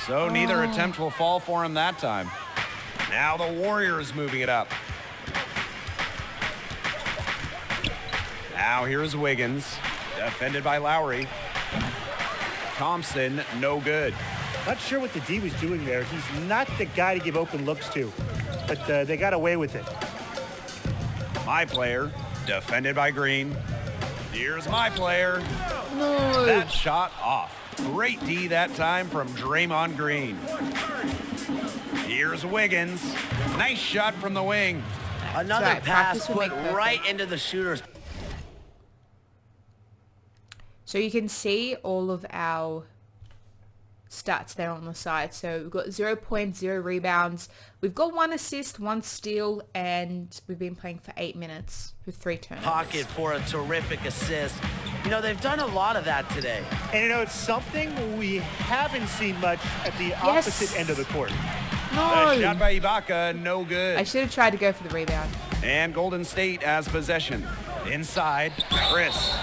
So neither attempt will fall for him that time. Now the Warriors moving it up. Now here's Wiggins, defended by Lowry. Thompson, no good. Not sure what the D was doing there. He's not the guy to give open looks to, but they got away with it. My player, defended by Green. Here's my player. No. That shot off. Great D that time from Draymond Green. Here's Wiggins. Nice shot from the wing. Another pass put right into the shooter's. So you can see all of our stats there on the side. So we've got 0.0 rebounds. We've got 1 assist, 1 steal, and we've been playing for 8 minutes with 3 turnovers. Pocket for a terrific assist. You know, they've done a lot of that today. And you know, it's something we haven't seen much at the opposite end of the court. No. The shot by Ibaka, no good. I should have tried to go for the rebound. And Golden State has possession. Inside, Chris.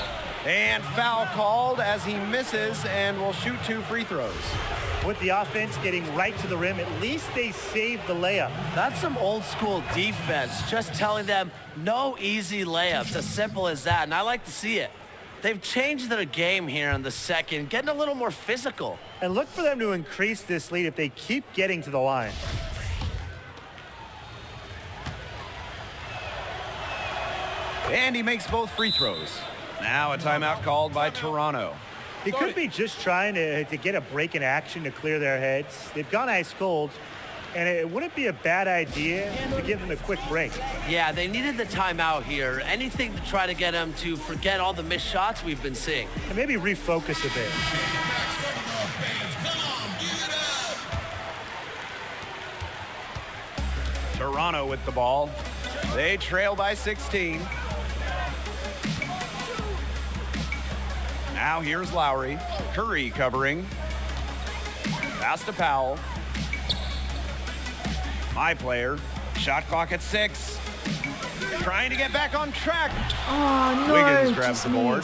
And foul called as he misses and will shoot 2 free throws. With the offense getting right to the rim, at least they saved the layup. That's some old school defense, just telling them no easy layups, as simple as that, and I like to see it. They've changed their game here in the second, getting a little more physical. And look for them to increase this lead if they keep getting to the line. And he makes both free throws. Now a timeout called by Toronto. He could be just trying to get a break in action to clear their heads. They've gone ice cold, and it wouldn't be a bad idea to give them a quick break. Yeah, they needed the timeout here. Anything to try to get them to forget all the missed shots we've been seeing. And maybe refocus a bit. Toronto with the ball. They trail by 16. Now here's Lowry. Curry covering. Pass to Powell. My player. Shot clock at 6. Trying to get back on track. Oh, no. Wiggins grabs the board.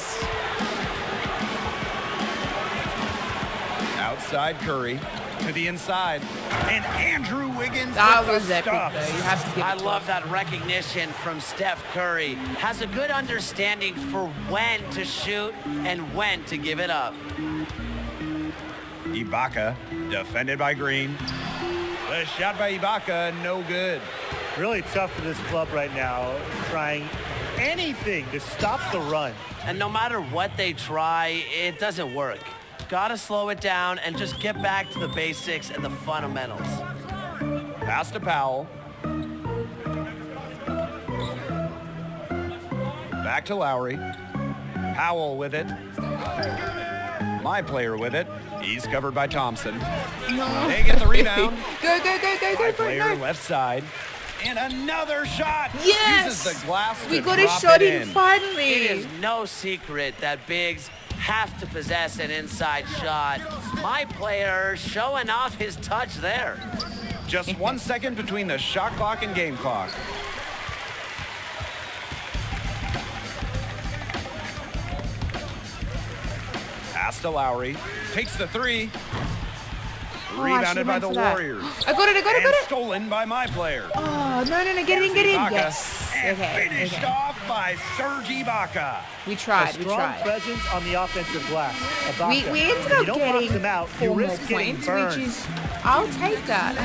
Outside Curry. To the inside. And Andrew Wiggins. That was epic, though. You have to give it I to love him. that recognition from Steph Curry. Has a good understanding for when to shoot and when to give it up. Ibaka, defended by Green. The shot by Ibaka, no good. Really tough for this club right now, trying anything to stop the run. And no matter what they try, it doesn't work. Gotta slow it down and just get back to the basics and the fundamentals. Pass to Powell. Back to Lowry. Powell with it. My player with it. He's covered by Thompson. No. They get the rebound. Go, go, go, go, My go, player left side. And another shot. Yes! Uses the glass We to got a drop shot it in finally. It is no secret that bigs have to possess an inside shot. My player showing off his touch there. Just 1 second between the shot clock and game clock. Pass to Lowry. Takes the three. Rebounded by the Warriors. I got it. Stolen by my player. Oh, no, get in. Yes. And finished off by Serge Ibaka. We tried. Strong presence on the offensive glass. We ended up getting 4 more points, which is, I'll take that.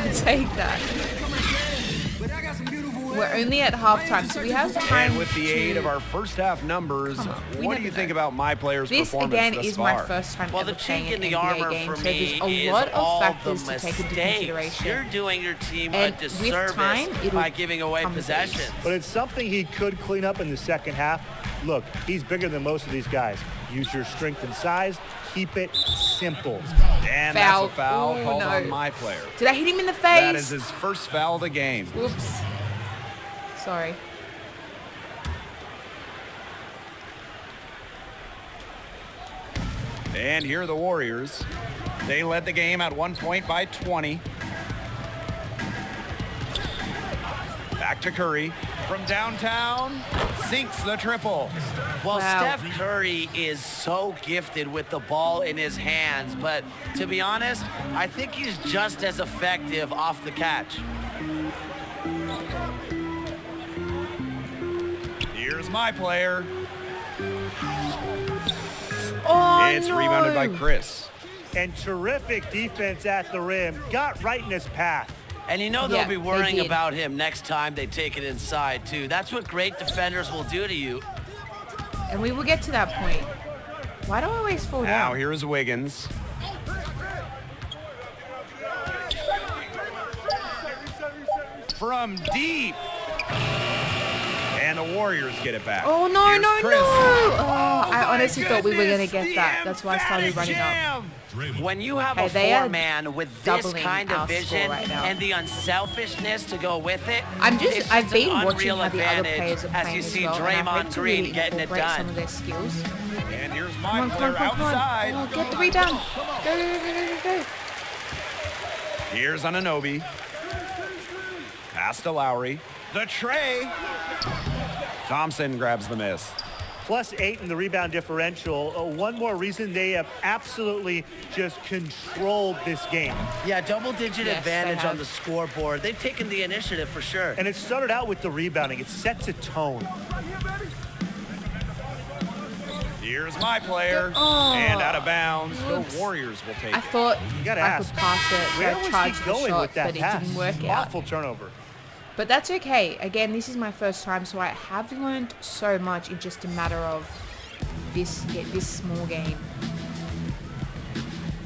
We're only at halftime, so we have time. And with the aid of our first half numbers, what do you think about my player's performance again thus is far? my first time ever playing an the NBA game, for so me there's a lot of factors to take into consideration. You're doing your team and a disservice by giving away possessions. But it's something he could clean up in the second half. Look, he's bigger than most of these guys. Use your strength and size. Keep it simple. And that's a foul called on my player. Did I hit him in the face? That is his first foul of the game. Whoops. Sorry. And here are the Warriors. They led the game at 1 point by 20. Back to Curry. From downtown, sinks the triple. Well, Steph Curry is so gifted with the ball in his hands, but to be honest, I think he's just as effective off the catch. Here's my player. Oh, it's rebounded by Chris. And terrific defense at the rim. Got right in his path. And you know they'll be worrying about him next time they take it inside, too. That's what great defenders will do to you. And we will get to that point. Why do I always fall down? Now here's Wiggins. From deep. And the Warriors get it back. Oh, no. Oh, I honestly thought we were going to get that. That's why I started running up. When you have a four-man with this kind of vision and the unselfishness to go with it, I've been watching how the other players are as playing you see as well, Draymond Green getting it done. Some of their skills. And here's my player outside. Oh, get the rebound. Go. Here's Anunoby. Pass to Lowry. The tray. Thompson grabs the miss. +8 in the rebound differential. One more reason they have absolutely just controlled this game. Yeah, double-digit advantage on the scoreboard. They've taken the initiative for sure. And it started out with the rebounding. It sets a tone. Here's my player. And out of bounds. The Warriors will take it. I thought you gotta I could pass it. Where I was charged he going the shot, with that but pass? It didn't work out. Awful turnover. But that's okay. Again, this is my first time, so I have learned so much in just a matter of this small game.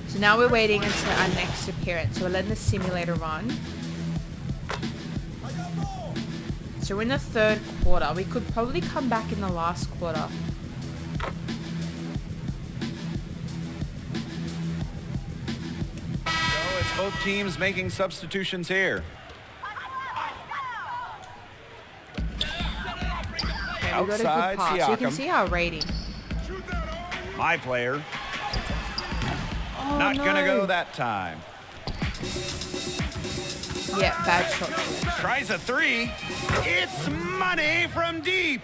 So now we're waiting until our next appearance. So we're letting the simulator run. So we're in the third quarter. We could probably come back in the last quarter. So it's both teams making substitutions here. We got a good pass. So you can see our rating. My player. Oh, Not gonna go that time. Yeah, bad shot. Tries a three. It's money from deep.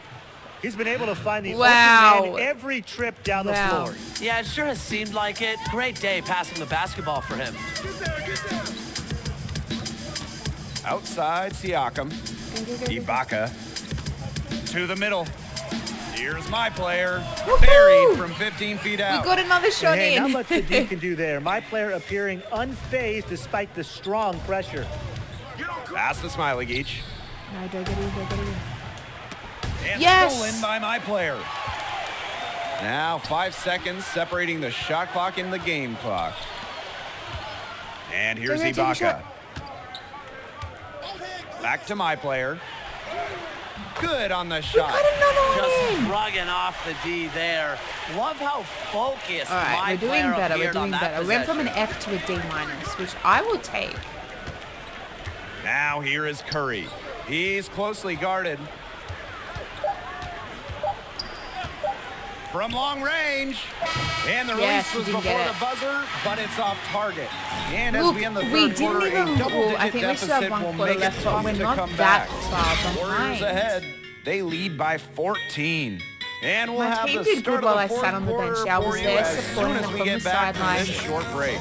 He's been able to find the open man every trip down the floor. Yeah, it sure has seemed like it. Great day passing the basketball for him. Outside Siakam. Ibaka. To the middle. Here's my player. Buried from 15 feet out. We got another shot in. Not much the D can do there. My player appearing unfazed despite the strong pressure. Pass the Smiley Geach. No, don't get in. And stolen by my player. Now 5 seconds separating the shot clock and the game clock. And here's Ibaka. Back to my player. Good on the shot. Just shrugging off the D there. Love how focused my player appeared on that possession. We went from an F to a D-, which I will take. Now here is Curry. He's closely guarded. from long range. And the release was before the buzzer, but it's off target. And as we end the third quarter, a double-digit deficit will make it tough to come back. Warriors ahead. They lead by 14. And we'll have the start of the fourth quarter for you as soon as we get back from this short break.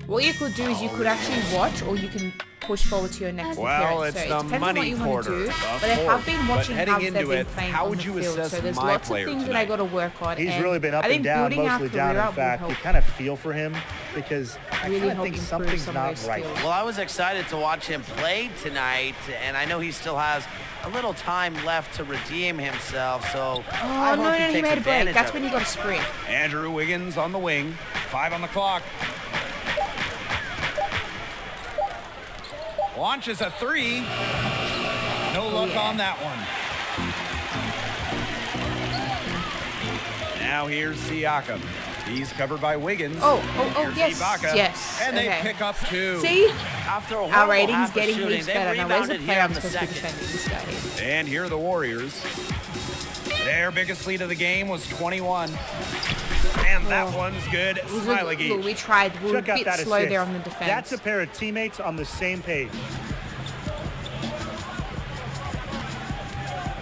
What you could do is you could actually watch, or you can push forward to your next appearance. It's so the money quarter. But I have been watching how they've been playing how on would the you field. assess So there's my lots of player things that tonight? I got to work on. He's and really been up I and think down, building our mostly down. career In up fact, will you help. kind of feel for him because I Really kind of help think improve something's some of not those right. skills. Well, I was excited to watch him play tonight, and I know he still has a little time left to redeem himself, so I hope he he takes made a break. advantage That's of when it. you got to sprint. Andrew Wiggins on the wing. 5 on the clock. Launches a 3. No luck on that one. Now here's Siakam. He's covered by Wiggins. Here's yes. Ibaka. Yes. And they pick up 2. See? After a our ratings half getting shooting, heaps better. Now where's the rebounded player here I'm in the supposed to be second. defending? This guy. And here are the Warriors. Their biggest lead of the game was 21. And that one's good. Smiley Geach. We tried. We were a Check out bit that slow assist. there on the defense. That's a pair of teammates on the same page.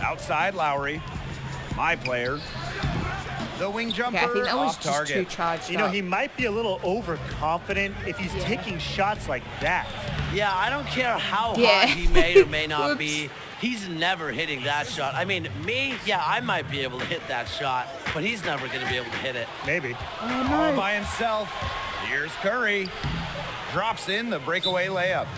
Outside Lowry. My player. The wing jumper I think that was off just target. too charged You know, up. he might be a little overconfident if he's taking shots like that. Yeah, I don't care how hot he may or may not be. He's never hitting that shot. I mean, me, I might be able to hit that shot, but he's never going to be able to hit it. Maybe. All by himself. Here's Curry. Drops in the breakaway layup.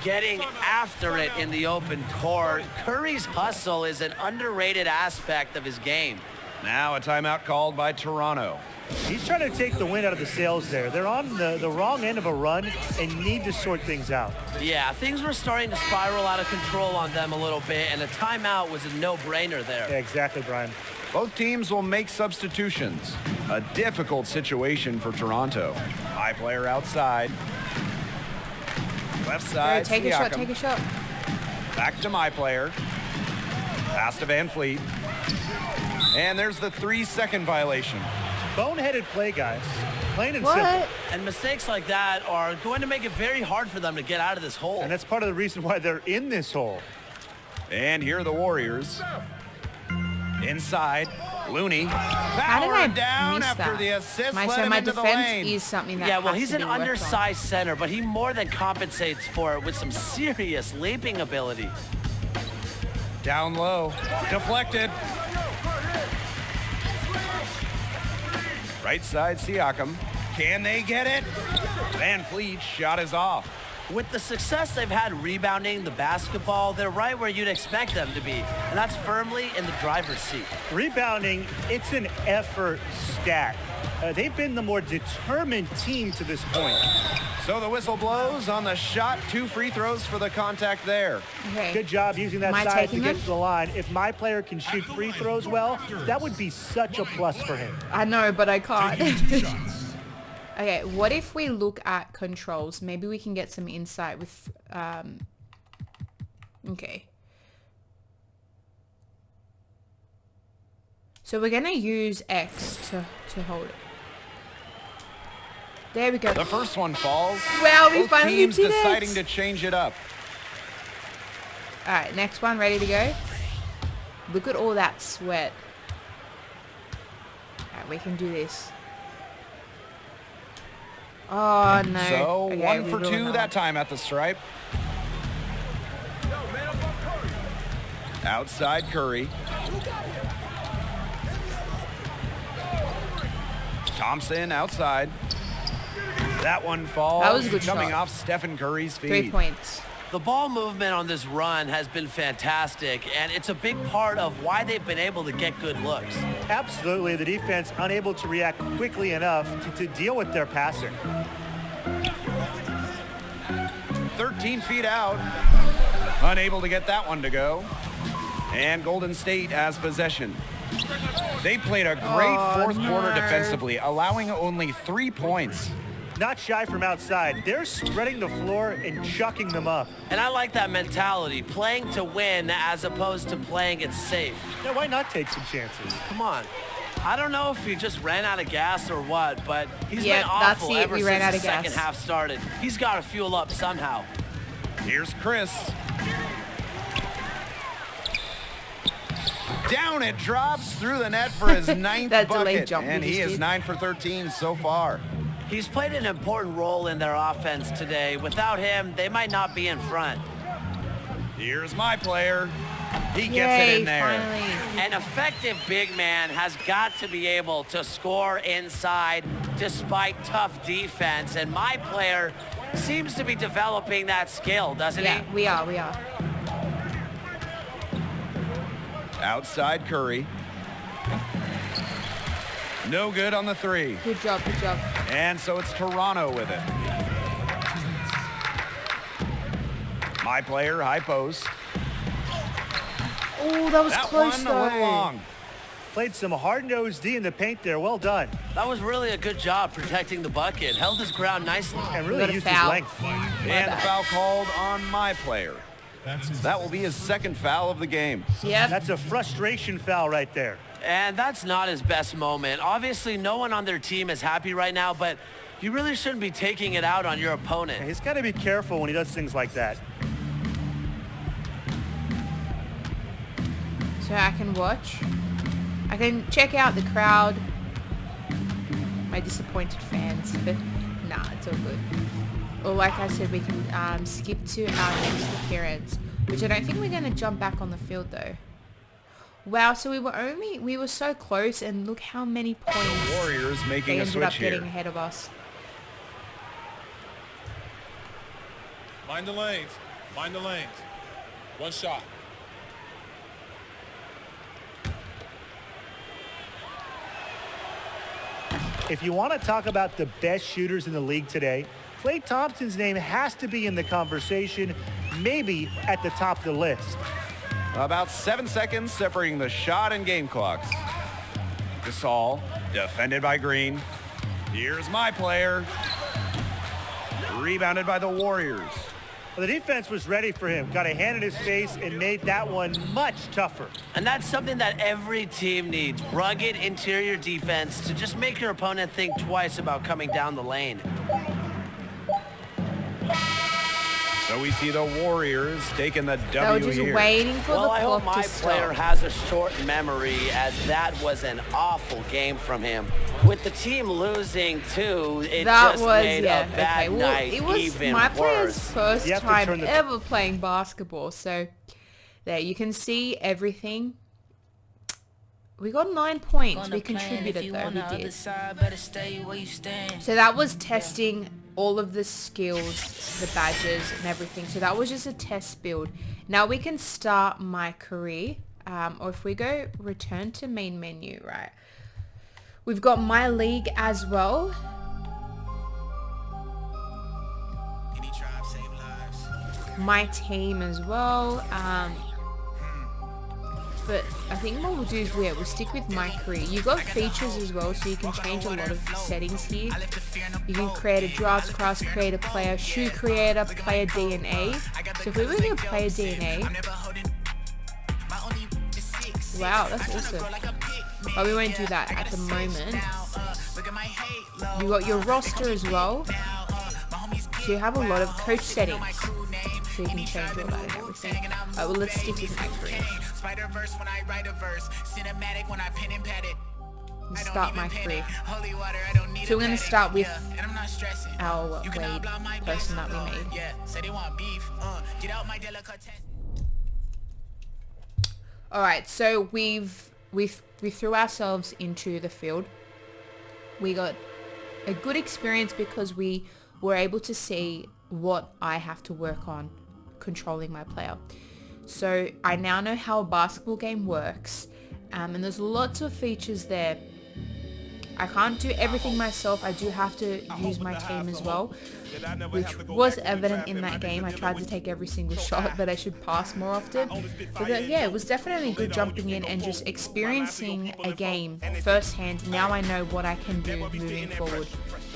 Getting after it in the open court. Curry's hustle is an underrated aspect of his game. Now a timeout called by Toronto. He's trying to take the wind out of the sails there. They're on the wrong end of a run and need to sort things out. Yeah, things were starting to spiral out of control on them a little bit, and a timeout was a no-brainer there. Yeah, exactly, Brian. Both teams will make substitutions. A difficult situation for Toronto. High player outside. Left side, Take a shot, take a shot. Back to my player. Pass to Van Fleet. And there's the 3-second violation. Boneheaded play, guys. Plain and simple. And mistakes like that are going to make it very hard for them to get out of this hole. And that's part of the reason why they're in this hole. And here are the Warriors. Inside, Looney. How did I down miss after that? the assist My led him into the lane. defense is something that well, has he's to an be worked on. undersized center, but he more than compensates for it with some serious leaping ability. Down low, deflected. Right side, Siakam. Can they get it? Van Fleet's shot is off. With the success they've had rebounding the basketball, they're right where you'd expect them to be, and that's firmly in the driver's seat. Rebounding, it's an effort stat. They've been the more determined team to this point. So the whistle blows on the shot. 2 free throws for the contact there. Okay. Good job using that size to get to the line. If my player can shoot free throws well, that would be such a plus for him. I know, but I can't. Okay, what if we look at controls? Maybe we can get some insight with... Okay. So we're going to use X to hold it. There we go. The first one falls. Well, we Both finally teams did deciding it. to change it up. All right, next one, ready to go? Look at all that sweat. All right, we can do this. Oh, no. So, okay, 1 for 2 that time at the stripe. Outside Curry. Thompson outside. That one falls. That was a good coming shot. off Stephen Curry's feet. 3 points. The ball movement on this run has been fantastic, and it's a big part of why they've been able to get good looks. Absolutely, the defense unable to react quickly enough to deal with their passing. 13 feet out. Unable to get that one to go. And Golden State has possession. They played a great fourth quarter defensively, allowing only 3 points. Not shy from outside. They're spreading the floor and chucking them up. And I like that mentality, playing to win as opposed to playing it safe. Yeah, why not take some chances? Come on. I don't know if he just ran out of gas or what, but he's been awful ever since the second half started. He's got to fuel up somehow. Here's Chris. Down it drops through the net for his ninth bucket, and he is 9 for 13 so far. He's played an important role in their offense today. Without him, they might not be in front. Here's my player. He gets it in there. Finally. An effective big man has got to be able to score inside despite tough defense, and my player seems to be developing that skill, doesn't he? Yeah, we are. Outside Curry. No good on the three. Good job. And so it's Toronto with it. My player, high post. Oh, that was close though. A little long. Played some hard-nosed D in the paint there. Well done. That was really a good job protecting the bucket. Held his ground nicely. And really used his length. And the foul called on my player. That will be his second foul of the game. Yeah, that's a frustration foul right there. And that's not his best moment. Obviously, no one on their team is happy right now, but you really shouldn't be taking it out on your opponent. He's got to be careful when he does things like that. So I can watch. I can check out the crowd. My disappointed fans. But nah, it's all good. Or like I said, we can skip to our next appearance. Which I don't think we're going to jump back on the field though. Wow, so we were so close, and look how many points the Warriors making they a ended switch up here. getting ahead of us. Mind the lanes. Mind the lanes. One shot. If you want to talk about the best shooters in the league today, Klay Thompson's name has to be in the conversation, maybe at the top of the list. About 7 seconds separating the shot and game clocks. Gasol, defended by Green. Here's my player. Rebounded by the Warriors. Well, the defense was ready for him. Got a hand in his face and made that one much tougher. And that's something that every team needs. Rugged interior defense to just make your opponent think twice about coming down the lane. So we see the Warriors taking the W They were just here. waiting for the I hope clock my to player stop. has a short memory, as that was an awful game from him. With the team losing too, it just made a bad night it was even my worse. player's first time ever playing basketball, so there you can see everything. We got 9 points. We contributed though. We did. So that was testing all of the skills, the badges and everything. So that was just a test build. Now we can start my career. Or if we go return to main menu, right? We've got my league as well. My team as well. But I think what we'll do is we'll stick with my career. You got features as well, so you can change a lot of settings here. You can create a draft class, create a player, shoe creator, player DNA. So if we were to player DNA, wow, that's awesome. But we won't do that at the moment. You got your roster as well. So you have a lot of coach settings. So you can change all that and everything. Alright, well, let's stick with my career. Let's start my career. So we're going to start with our Wade person that we made. Alright, so we threw ourselves into the field. We got a good experience because we were able to see what I have to work on controlling my player. So I now know how a basketball game works, and there's lots of features there. I can't do everything myself. I do have to use my team as well, which was evident in that game. I tried to take every single shot, but I should pass more often. But yeah, it was definitely good jumping in and just experiencing a game firsthand. Now I know what I can do moving forward.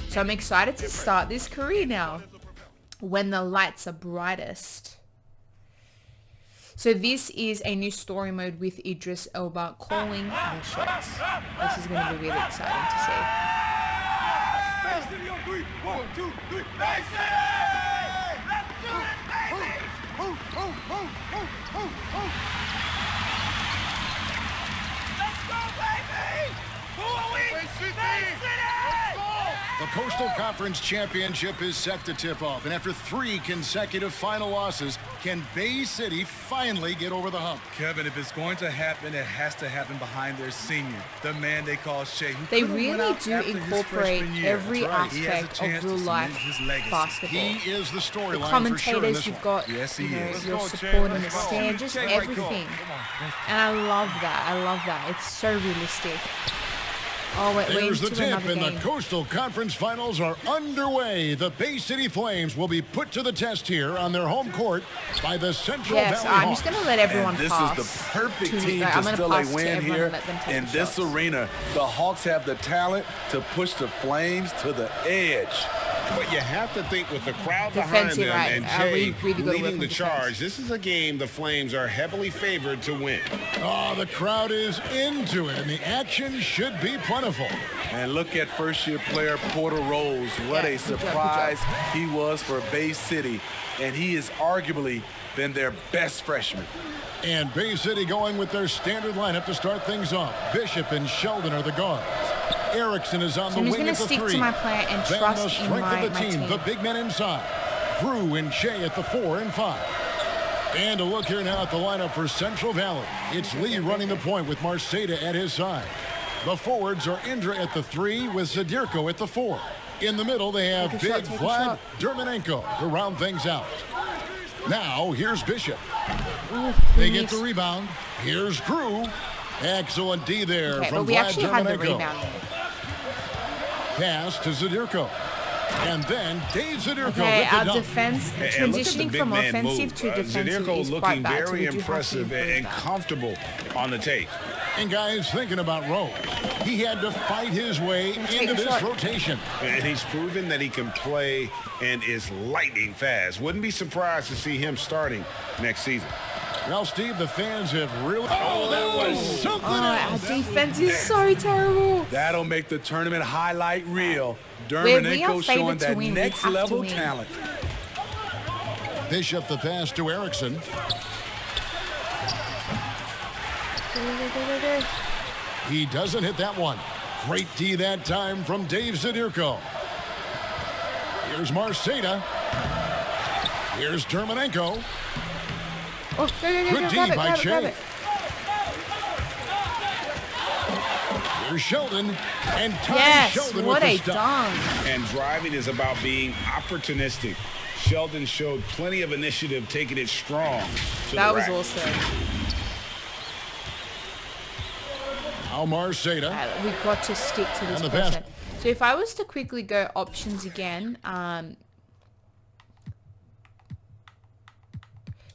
So I'm excited to start this career now when the lights are brightest. So this is a new story mode with Idris Elba calling the shots. This is going to be really exciting to see. Bay City on 3. 1, 2, 3. Bay City! Let's do it, baby! Let's go, baby! Who are we? Bay City! Let's go! The Coastal Conference Championship is set to tip off, and after 3 consecutive final losses, can Bay City finally get over the hump? Kevin, if it's going to happen, it has to happen behind their senior, the man they call Shea. They really do incorporate every aspect of real life basketball. He is the storyline. The commentators, for sure you've got, yes, he is. Your support in the stand, just everything. And I love that. I love that. It's so realistic. Oh, wait, there's the tip, and game. The Coastal Conference Finals are underway. The Bay City Flames will be put to the test here on their home court by the Central Valley Hawks. I'm just going to let everyone this pass. This is the perfect team to steal a win here in this arena. The Hawks have the talent to push the Flames to the edge. But you have to think with the crowd behind them and Jay leading the charge, this is a game the Flames are heavily favored to win. Oh, the crowd is into it, and the action should be plentiful. And look at first-year player Porter Rose. What a surprise he was for Bay City, and he has arguably been their best freshman. And Bay City going with their standard lineup to start things off. Bishop and Sheldon are the guards. Erickson is on the wing at the 3. To my plan and then trust the strength in my of the team, team. the big men inside. Drew and Shea at the 4 and 5. And a look here now at the lineup for Central Valley. It's Lee running the point with Marceda at his side. The forwards are Indra at the 3 with Zadirko at the 4. In the middle, they have big Vlad Dermanenko to round things out. Now, here's Bishop. They get the rebound. Here's Drew. Excellent D there from Vlad Dermanenko. Pass to Zadirko. And then Dave Zadirko with the dunk. Defense, transitioning from offensive to defensive Zadirko is looking quite bad. very impressive and comfortable on the tape. And guys, thinking about Rose, he had to fight his way into this rotation. And he's proven that he can play and is lightning fast. Wouldn't be surprised to see him starting next season. Well, Steve, the fans have really... Oh, that was something else. Our defense is so terrible. That'll make the tournament highlight reel. Dermanenko showing that next level talent. Bishop the pass to Erickson. He doesn't hit that one. Great D that time from Dave Zadirko. Here's Marceda. Here's Dermanenko. Oh, good D by Shea. Here's Sheldon. And Sheldon what with a the dunk. And driving is about being opportunistic. Sheldon showed plenty of initiative, taking it strong. That was awesome. Now Marceda. We've got to stick to this person. So if I was to quickly go options again,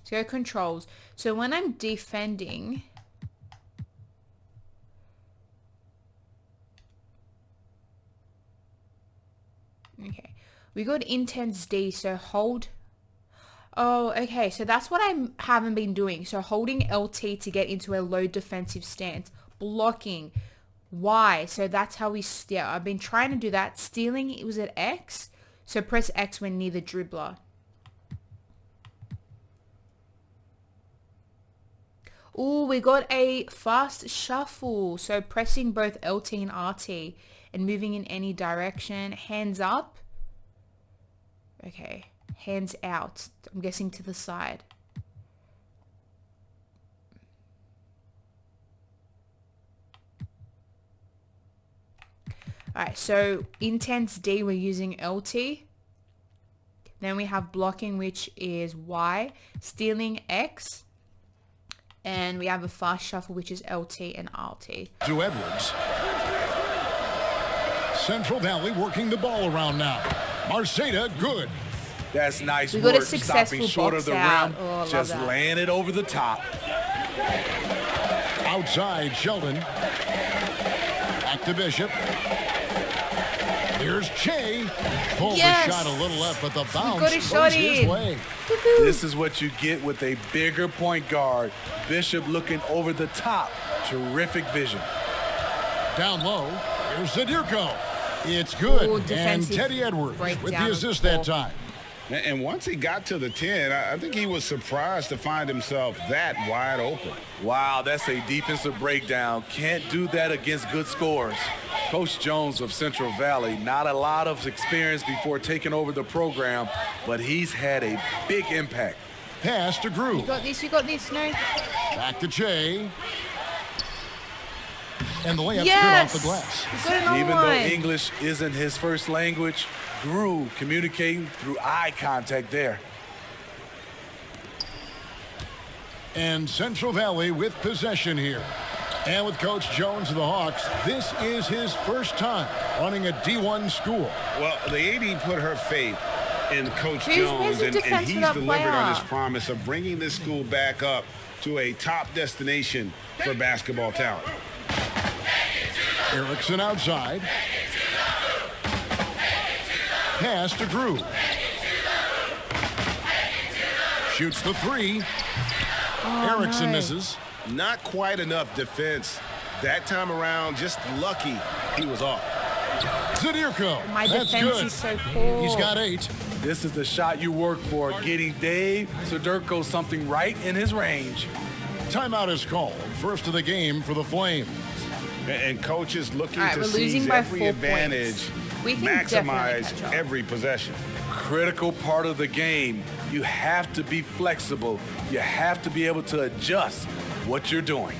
so go controls. So when I'm defending, okay, we got intense D, so hold. Oh, okay, so that's what I haven't been doing. So holding LT to get into a low defensive stance, blocking Y. So that's how we, I've been trying to do that. Stealing, it was at X. So press X when near the dribbler. Oh, we got a fast shuffle. So pressing both LT and RT and moving in any direction. Hands up. Okay. Hands out. I'm guessing to the side. Alright, so intense D, we're using LT. Then we have blocking, which is Y. Stealing X. And we have a fast shuffle, which is LT and RT. To Edwards. Central Valley working the ball around now. Marceda, good. That's nice we work. Got a successful stopping short of the out. rim, Oh, just laying it over the top. Outside, Sheldon. Back to Bishop. Here's Che. Pulled the shot a little left, but the bounce goes his way. This is what you get with a bigger point guard. Bishop looking over the top. Terrific vision. Down low, here's Zadirko. It's good, and Teddy Edwards with the assist that time. And once he got to the 10, I think he was surprised to find himself that wide open. Wow, that's a defensive breakdown. Can't do that against good scores. Coach Jones of Central Valley, not a lot of experience before taking over the program, but he's had a big impact. Pass to Grew. You got this, no? Back to Che. And the layup's good off the glass. Even though English isn't his first language, Grew communicating through eye contact there. And Central Valley with possession here. And with Coach Jones of the Hawks, this is his first time running a D1 school. Well, the AD put her faith in Coach Jones, and he's delivered on his promise of bringing this school back up to a top destination for basketball talent. Erickson outside. Pass to Grew. Shoots the three. Erickson misses. Not quite enough defense that time around. Just lucky he was off. Zadirko. My That's defense good. is so poor. He's got 8. This is the shot you work for, getting Dave Zadirko something right in his range. Timeout is called. First of the game for the Flames. And coaches looking to seize every advantage, maximize every possession. Critical part of the game. You have to be flexible. You have to be able to adjust what you're doing.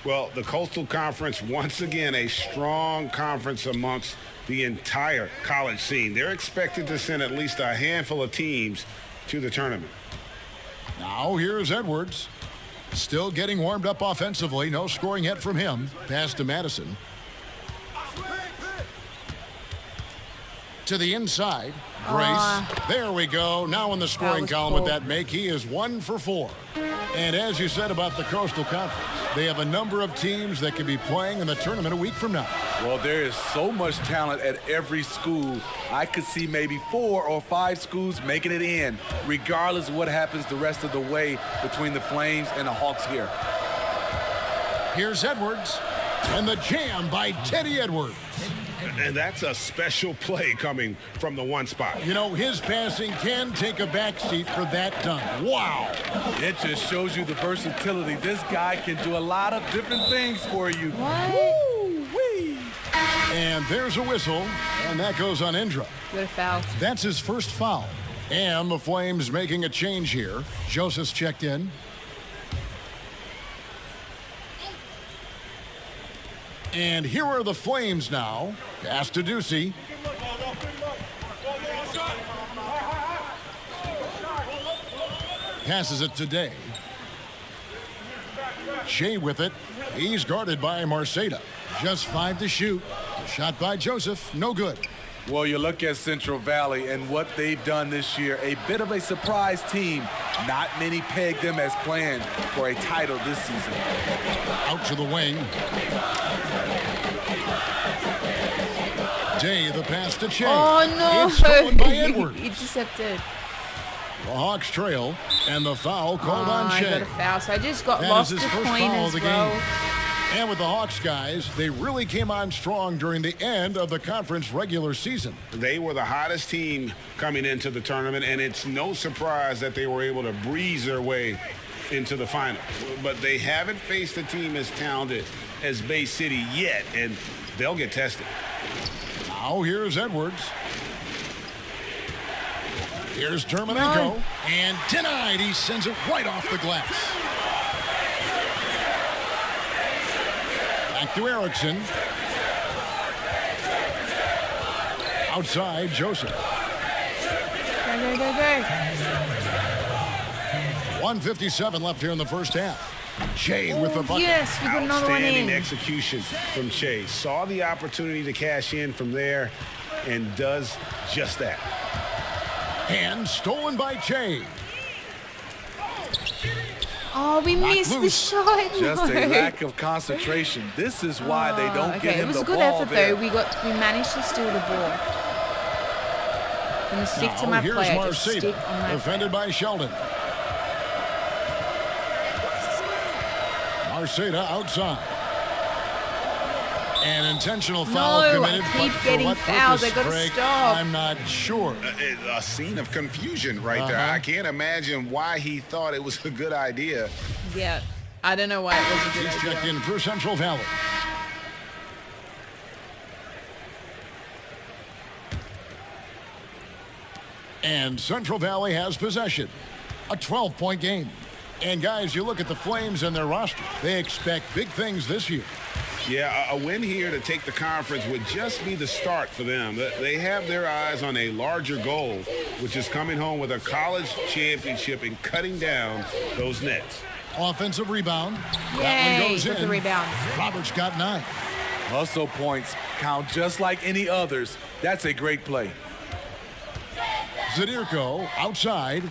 Well, the Coastal Conference, once again, a strong conference amongst the entire college scene. They're expected to send at least a handful of teams to the tournament. Now here's Edwards. Still getting warmed up offensively. No scoring yet from him. Pass to Madison. To the inside. Grace. There we go. Now in the scoring column with that make. He is 1 for 4. And as you said about the Coastal Conference, they have a number of teams that could be playing in the tournament a week from now. Well, there is so much talent at every school. I could see maybe 4 or 5 schools making it in, regardless of what happens the rest of the way between the Flames and the Hawks here. Here's Edwards, and the jam by Teddy Edwards. And that's a special play coming from the one spot. You know, his passing can take a backseat for that dunk. Wow. It just shows you the versatility. This guy can do a lot of different things for you. What? Woo-wee. And there's a whistle, and that goes on Indra. Good foul. That's his first foul. And the Flames making a change here. Joseph's checked in. And here are the Flames now. Pass to Ducey. Passes it to Day. Shea with it. He's guarded by Marceda. Just 5 to shoot. A shot by Joseph. No good. Well, you look at Central Valley and what they've done this year. A bit of a surprise team. Not many pegged them as playing for a title this season. Out to the wing. Day, the pass to Che. Oh, no. It's stolen by Edwards. Intercepted. The Hawks trail, and the foul called on Che. I got a foul, so I just got that lost is the his first coin foul as of the well. game. And with the Hawks guys, they really came on strong during the end of the conference regular season. They were the hottest team coming into the tournament, and it's no surprise that they were able to breeze their way into the finals. But they haven't faced a team as talented as Bay City yet, and they'll get tested. Now here's Edwards. Here's Terminenko, and denied. He sends it right off the glass. Back to Erickson. Outside, Joseph. Go, go, go, go. 1:57 left here in the first half. Che with the bucket. Yes, we got another one in. Outstanding execution from Che. Saw the opportunity to cash in from there and does just that. And stolen by Che. Oh, we missed the shot. Just a lack of concentration. This is why they don't get him the ball. It was a good effort though. We managed to steal the ball. I'm gonna stick to my player. Just stick on my defended by Sheldon. Marceda outside. An intentional foul committed. I keep getting fouled. I gotta stop. I'm not sure. A scene of confusion right there. I can't imagine why he thought it was a good idea. Yeah, I don't know why it was a good idea. He's checked in for Central Valley. And Central Valley has possession. A 12-point game. And guys, you look at the Flames and their roster. They expect big things this year. Yeah, a win here to take the conference would just be the start for them. They have their eyes on a larger goal, which is coming home with a college championship and cutting down those nets. Offensive rebound. Yay, that one goes in. The rebound. Roberts got 9. Hustle points count just like any others. That's a great play. Zadirko outside.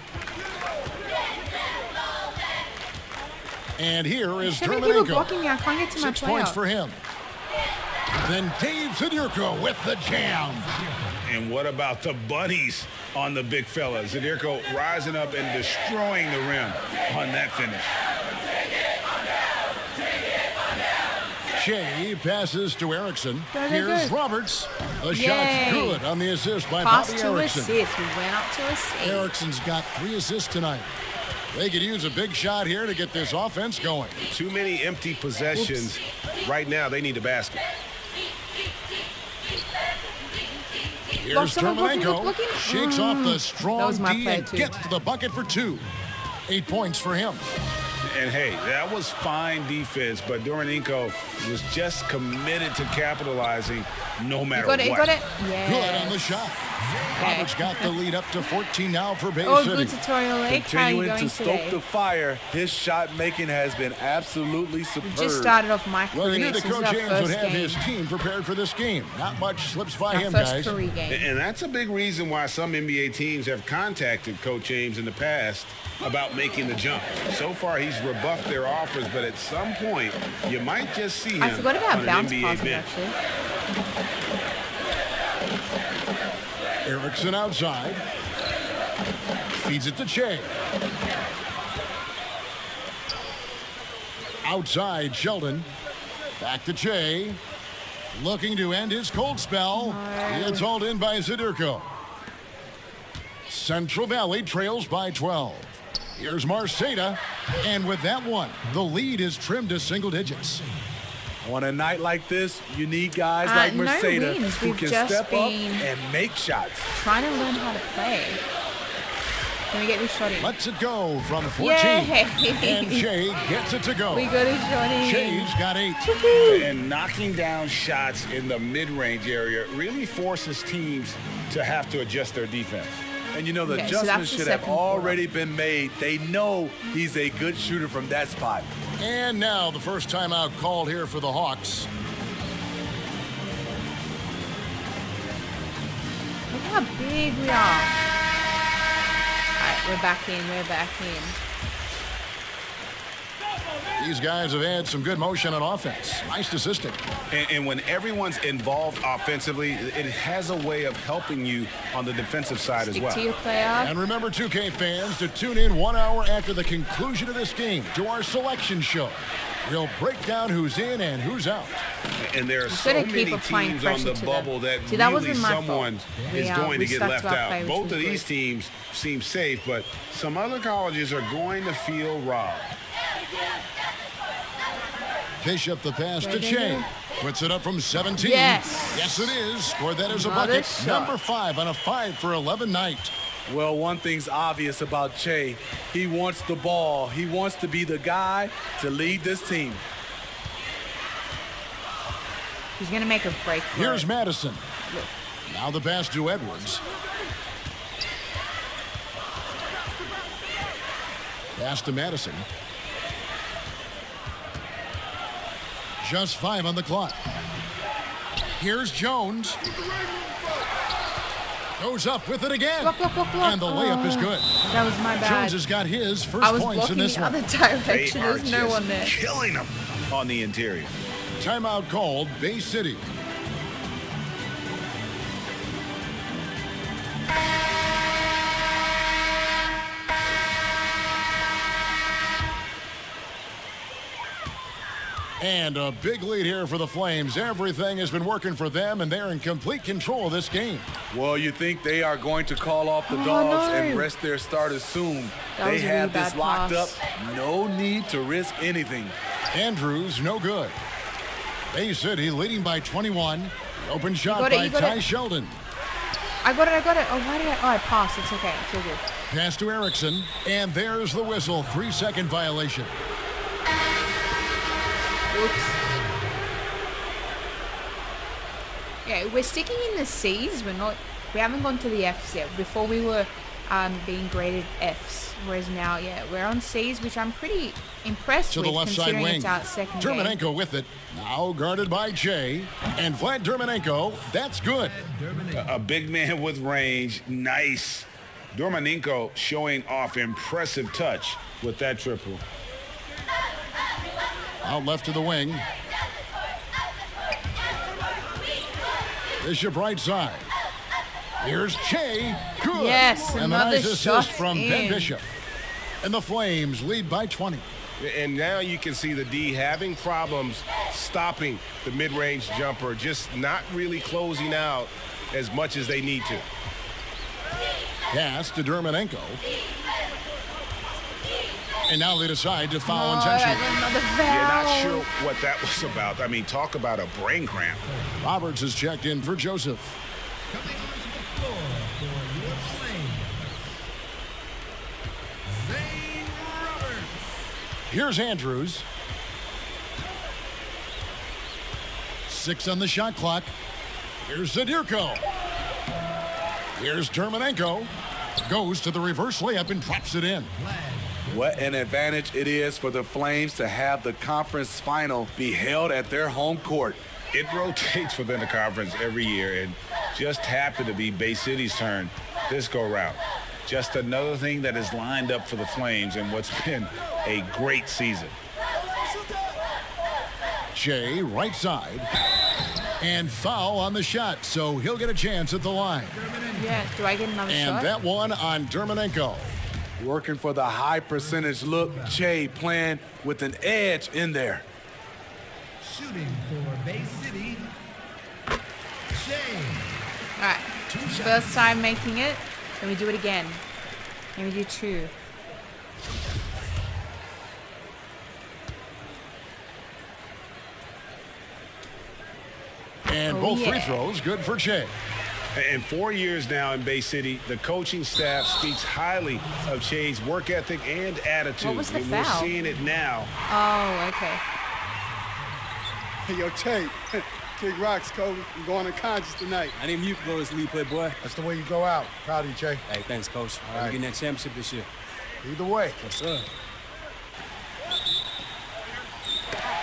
And here is Dermanenko. 6 points for him. Then Dave Zadirko with the jam. And what about the bunnies on the big fella? Zadirko rising up and destroying the rim on that finish. Shea passes to Erickson. Here's Roberts. The shot's good on the assist by Bobby Erickson. Assist. We went up to assist. Erickson's got 3 assists tonight. They could use a big shot here to get this offense going. Too many empty possessions. Right now, they need a basket. Here's Dermanenko. Shakes off the strong D and gets to the bucket for 2. 8 points for him. And hey, that was fine defense, but Dermanenko was just committed to capitalizing no matter what. You got it. Yeah. Good on the shot. Roberts got the lead up to 14 now for Bay City. Good tutorial, Lake. Continuing to stoke the fire, his shot making has been absolutely superb. We just started off my career. Well, you knew that Coach James would have his team prepared for this game. Not much slips by him, guys. And that's a big reason why some NBA teams have contacted Coach James in the past about making the jump. So far, he's rebuffed their offers, but at some point, you might just see him on an NBA bench. Erickson outside. Feeds it to Shea. Outside, Sheldon. Back to Shea. Looking to end his cold spell. It's hauled in by Zadirko. Central Valley trails by 12. Here's Marceda. And with that one, the lead is trimmed to single digits. On a night like this, you need guys like Marceda who can step up and make shots. Trying to learn how to play. Can we get this shot in? Lets it go from 14. Yay. And Shea gets it to go. We got a shot in. Shea's got 8. And knocking down shots in the mid-range area really forces teams to have to adjust their defense. And you know, the adjustments should have already been made. They know he's a good shooter from that spot. And now the first timeout called here for the Hawks. Look how big we are. All right, we're back in. We're back in. These guys have had some good motion on offense. Nice assisting. And when everyone's involved offensively, it has a way of helping you on the defensive side as well. To your player. And remember, 2K fans, to tune in 1 hour after the conclusion of this game to our selection show. We'll break down who's in and who's out. And there are so many teams on the bubble that really someone is going to get left out. Both of these teams seem safe, but some other colleges are going to feel robbed. Bishop the pass to Shea. Puts it up from 17. Yes it is. Scored that as a bucket. Number 5 on a 5 for 11 night. Well, one thing's obvious about Shea. He wants the ball. He wants to be the guy to lead this team. He's going to make a break for Here's Madison. Now the pass to Edwards. Pass to Madison. Just 5 on the clock. Here's Jones. Goes up with it again. Block. And the layup is good. That was my bad. Jones has got his first points in this one. I was blocking the other direction. There's no one there. Killing them on the interior. Timeout called, Bay City. And a big lead here for the Flames. Everything has been working for them, and they're in complete control of this game. Well, you think they are going to call off the Dogs and rest their starters soon. They have this locked up. No need to risk anything. Andrews, no good. Bay City leading by 21. Open shot by Ty Sheldon. I got it. Oh, why did I passed. It's okay. It's all good. Pass to Erickson, and there's the whistle. 3-second violation. Oops. Yeah, we're sticking in the C's. We haven't gone to the F's yet. Before we were being graded F's, whereas now, yeah, we're on C's, which I'm pretty impressed with. To the left side wing. It's our second Dermonenko game. with it. Now guarded by Jay. And Vlad Dermonenko, that's good. A big man with range. Nice. Dermonenko showing off impressive touch with that triple. Out left to the wing. Bishop right side. Here's Che. Good. Yes, and the nice assist from in. Ben Bishop. And the Flames lead by 20. And now you can see the D having problems stopping the mid-range jumper, just not really closing out as much as they need to. Pass to Dermonenko. And now they decide to foul intentionally. You're not sure what that was about. I mean, talk about a brain cramp. Roberts is checked in for Joseph. Coming onto the floor for your Flames, Zane Roberts. Here's Andrews. 6 on the shot clock. Here's Zadirko. Here's Dermonenko. Goes to the reverse layup and drops it in. What an advantage it is for the Flames to have the conference final be held at their home court. It rotates within the conference every year, and just happened to be Bay City's turn this go-round. Just another thing that is lined up for the Flames in what's been a great season. Jay, right side. And foul on the shot, so he'll get a chance at the line. Yeah, do I get another shot? And that one on Dermonenko. Working for the high percentage look. Che playing with an edge in there. Shooting for Bay City, Che. All right, first time making it. Can we do it again? Can we do 2? And both free throws good for Che. And 4 years now in Bay City, the coaching staff speaks highly of Che's work ethic and attitude. What was the foul? foul? We're seeing it now. Oh, okay. Hey, yo, Che. Kick rocks, Kobe. I'm going unconscious tonight. I need you to blow this lead, playboy. That's the way you go out. Proud of you, Che. Hey, thanks, Coach. All right. We're getting that championship this year. Either way. Yes, sir.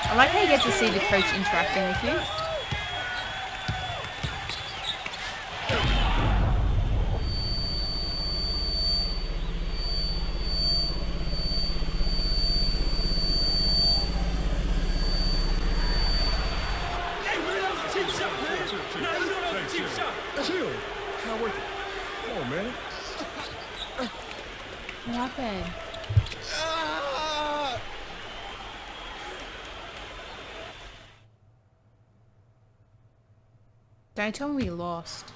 I like how you get to see the coach interacting with you. Chill. Not worth it. Come on, man. What happened? Don't tell me we lost.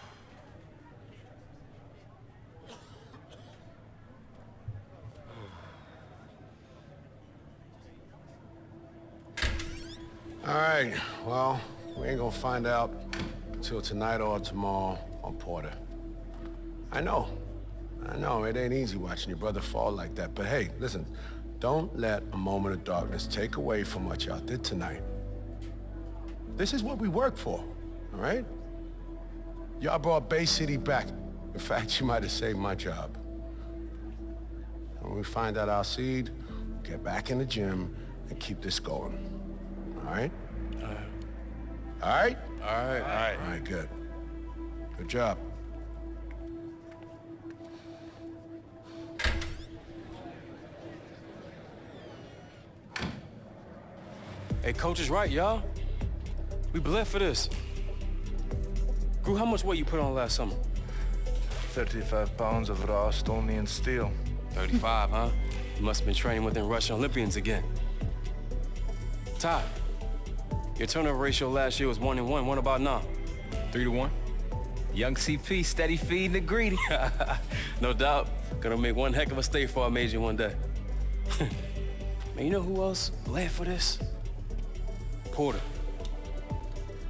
All right, well, we ain't gonna find out until tonight or tomorrow on Porter. I know, it ain't easy watching your brother fall like that, but hey, listen, don't let a moment of darkness take away from what y'all did tonight. This is what we work for, all right? Y'all brought Bay City back. In fact, you might have saved my job. When we find out our seed, get back in the gym and keep this going. All right? All right? All right? All right. All right, good. Good job. Hey, coach is right, y'all. We bled for this. Gru, how much weight you put on last summer? 35 pounds of raw Estonian steel. 35, huh? You must have been training within Russian Olympians again. Todd, your turnover ratio last year was 1-1. What about now? 3-1. Young CP, steady feeding the greedy. No doubt. Gonna make one heck of a stay for our major one day. Man, you know who else bled for this? Porter.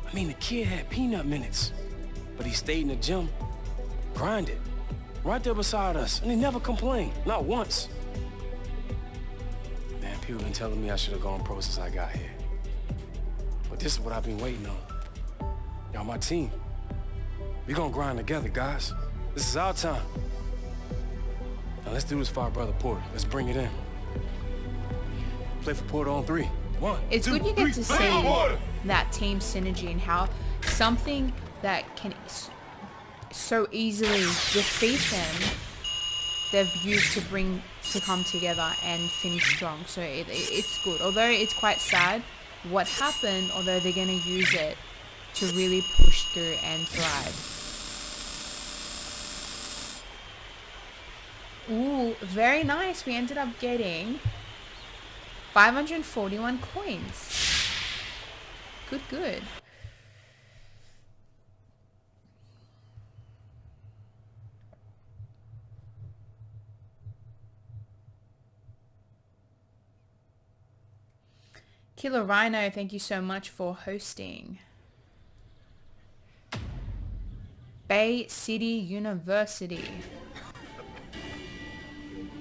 I mean, the kid had peanut minutes, but he stayed in the gym, grinded, right there beside us, and he never complained, not once. Man, people been telling me I should have gone pro since I got here. But this is what I've been waiting on. Y'all my team. We gonna grind together, guys. This is our time. Now let's do this for our brother Porter. Let's bring it in. Play for Porter on 3. 1, It's 2, good you get 3, to bang! see that team synergy and how something that can so easily defeat them, they've used to come together and finish strong. So it's good. Although it's quite sad what happened, although they're going to use it to really push through and thrive. Ooh, very nice. We ended up getting 541 coins. Good. Killer Rhino, thank you so much for hosting. Bay City University.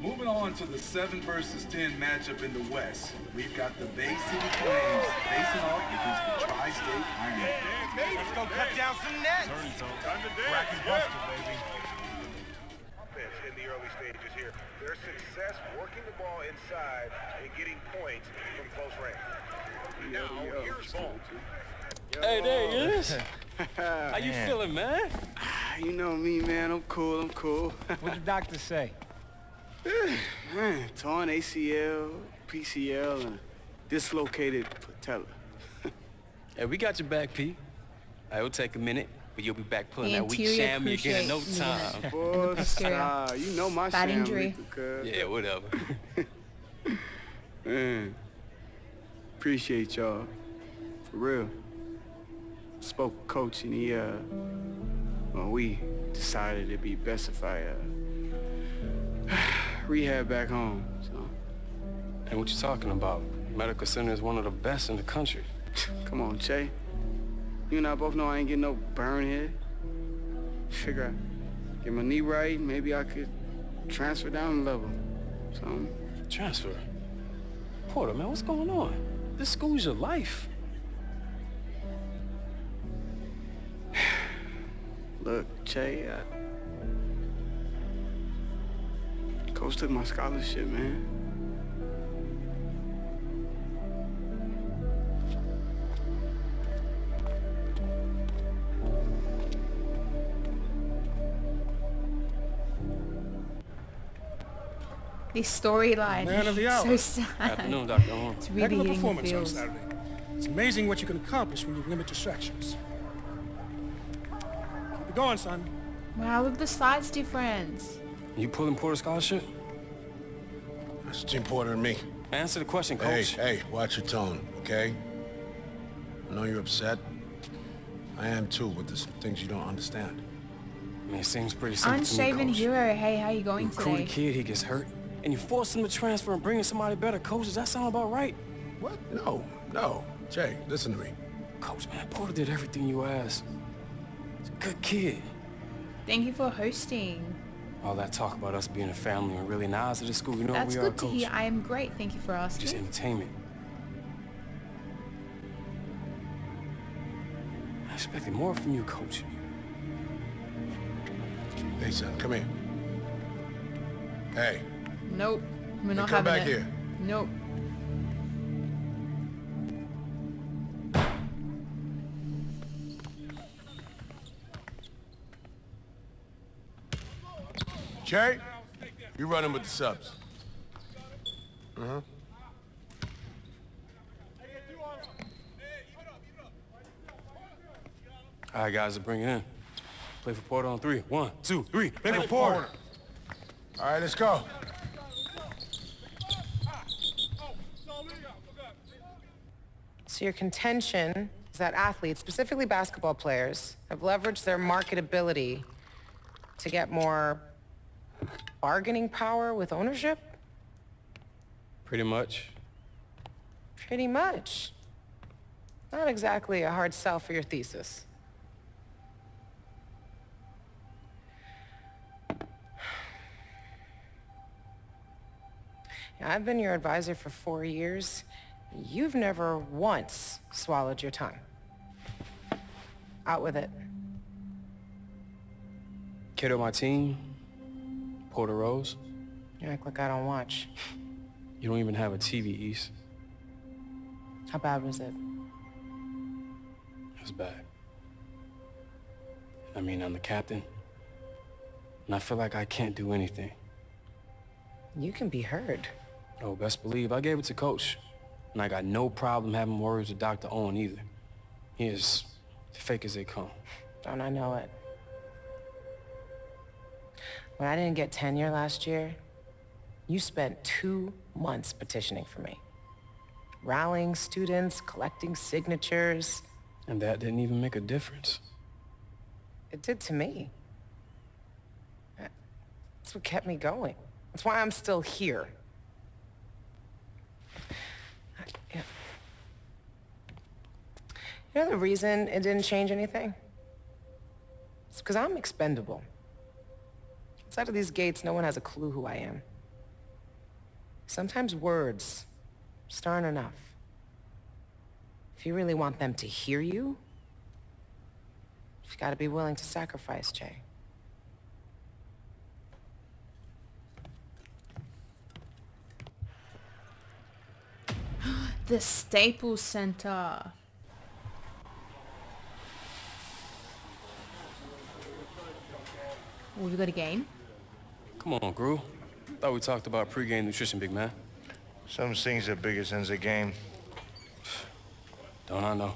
Moving on to the 7 versus 10 matchup in the West, we've got the Bay City Flames facing off against the Tri-State Iron. Let's go cut down some nets. Rack and buster, baby. Offense in the early stages here. Their success working the ball inside and getting points from close range. Now, here's ball. Hey, there he is. How you feeling, man? You know me, man. I'm cool. What'd the doctor say? Man, torn ACL, PCL, and dislocated patella. Hey, we got your back, P. It'll take a minute, but you'll be back pulling The that weak anterior sham again in no cruciate time. Boy, stop. You know my Bad sham injury. Yeah, whatever. Man, appreciate y'all. For real. Spoke with Coach and he, well, we decided it'd be best if I, rehab back home, so. And what you talking about? Medical center is one of the best in the country. Come on, Che. You and I both know I ain't getting no burn here. Figure out, get my knee right, maybe I could transfer down a level. So. Transfer? Porter, man, what's going on? This school's your life. Look, Che, Coach took my scholarship, man. This storyline Man of the hour. is so sad. Afternoon, Dr. Horn. It's Heck really of a hitting the performance on feels. Saturday. It's amazing what you can accomplish when you limit distractions. Keep it going, son. Wow, look at the size difference. You pulling Porter's scholarship? That's Team Porter and me. Answer the question, Coach. Hey, watch your tone, okay? I know you're upset. I am too, but there's things you don't understand. I mean, it seems pretty simple to me, Unshaven Coach. hero, hey, how you going You recruit today? a kid, he gets hurt, and you force him to transfer and bring in somebody better. Coach, does that sound about right? What? No. Jay, listen to me. Coach, man, Porter did everything you asked. He's a good kid. Thank you for hosting. All that talk about us being a family and really now to the school, you know That's what we are, good to Coach. hear. I am great. Thank you for asking. Just entertainment. I expected more from you, Coach. Hey, son, come here. Hey. Nope. We're not come having back it. here. Nope. Jay, you running with the subs. All right, guys, bring it in. Play for Porter on 3. 1, 2, 3. Play for Porter. All right, let's go. So your contention is that athletes, specifically basketball players, have leveraged their marketability to get more bargaining power with ownership? Pretty much. Pretty much. Not exactly a hard sell for your thesis. I've been your advisor for 4 years. You've never once swallowed your tongue. Out with it. Kid on my team, Porter Rose. You act like I don't watch. You don't even have a TV, East. How bad was it? It was bad. I mean, I'm the captain, and I feel like I can't do anything. You can be heard. Oh, best believe I gave it to Coach, and I got no problem having words with Dr. Owen either. He is fake as they come. Don't I know it? When I didn't get tenure last year, you spent 2 months petitioning for me. Rallying students, collecting signatures. And that didn't even make a difference. It did to me. That's what kept me going. That's why I'm still here. You know the reason it didn't change anything? It's because I'm expendable. Outside of these gates, no one has a clue who I am. Sometimes words just aren't enough. If you really want them to hear you, you've got to be willing to sacrifice, Jay. The Staples Center. Oh, we got a game? Come on, Gru. Thought we talked about pregame nutrition, big man. Some things are bigger than the game. Don't I know?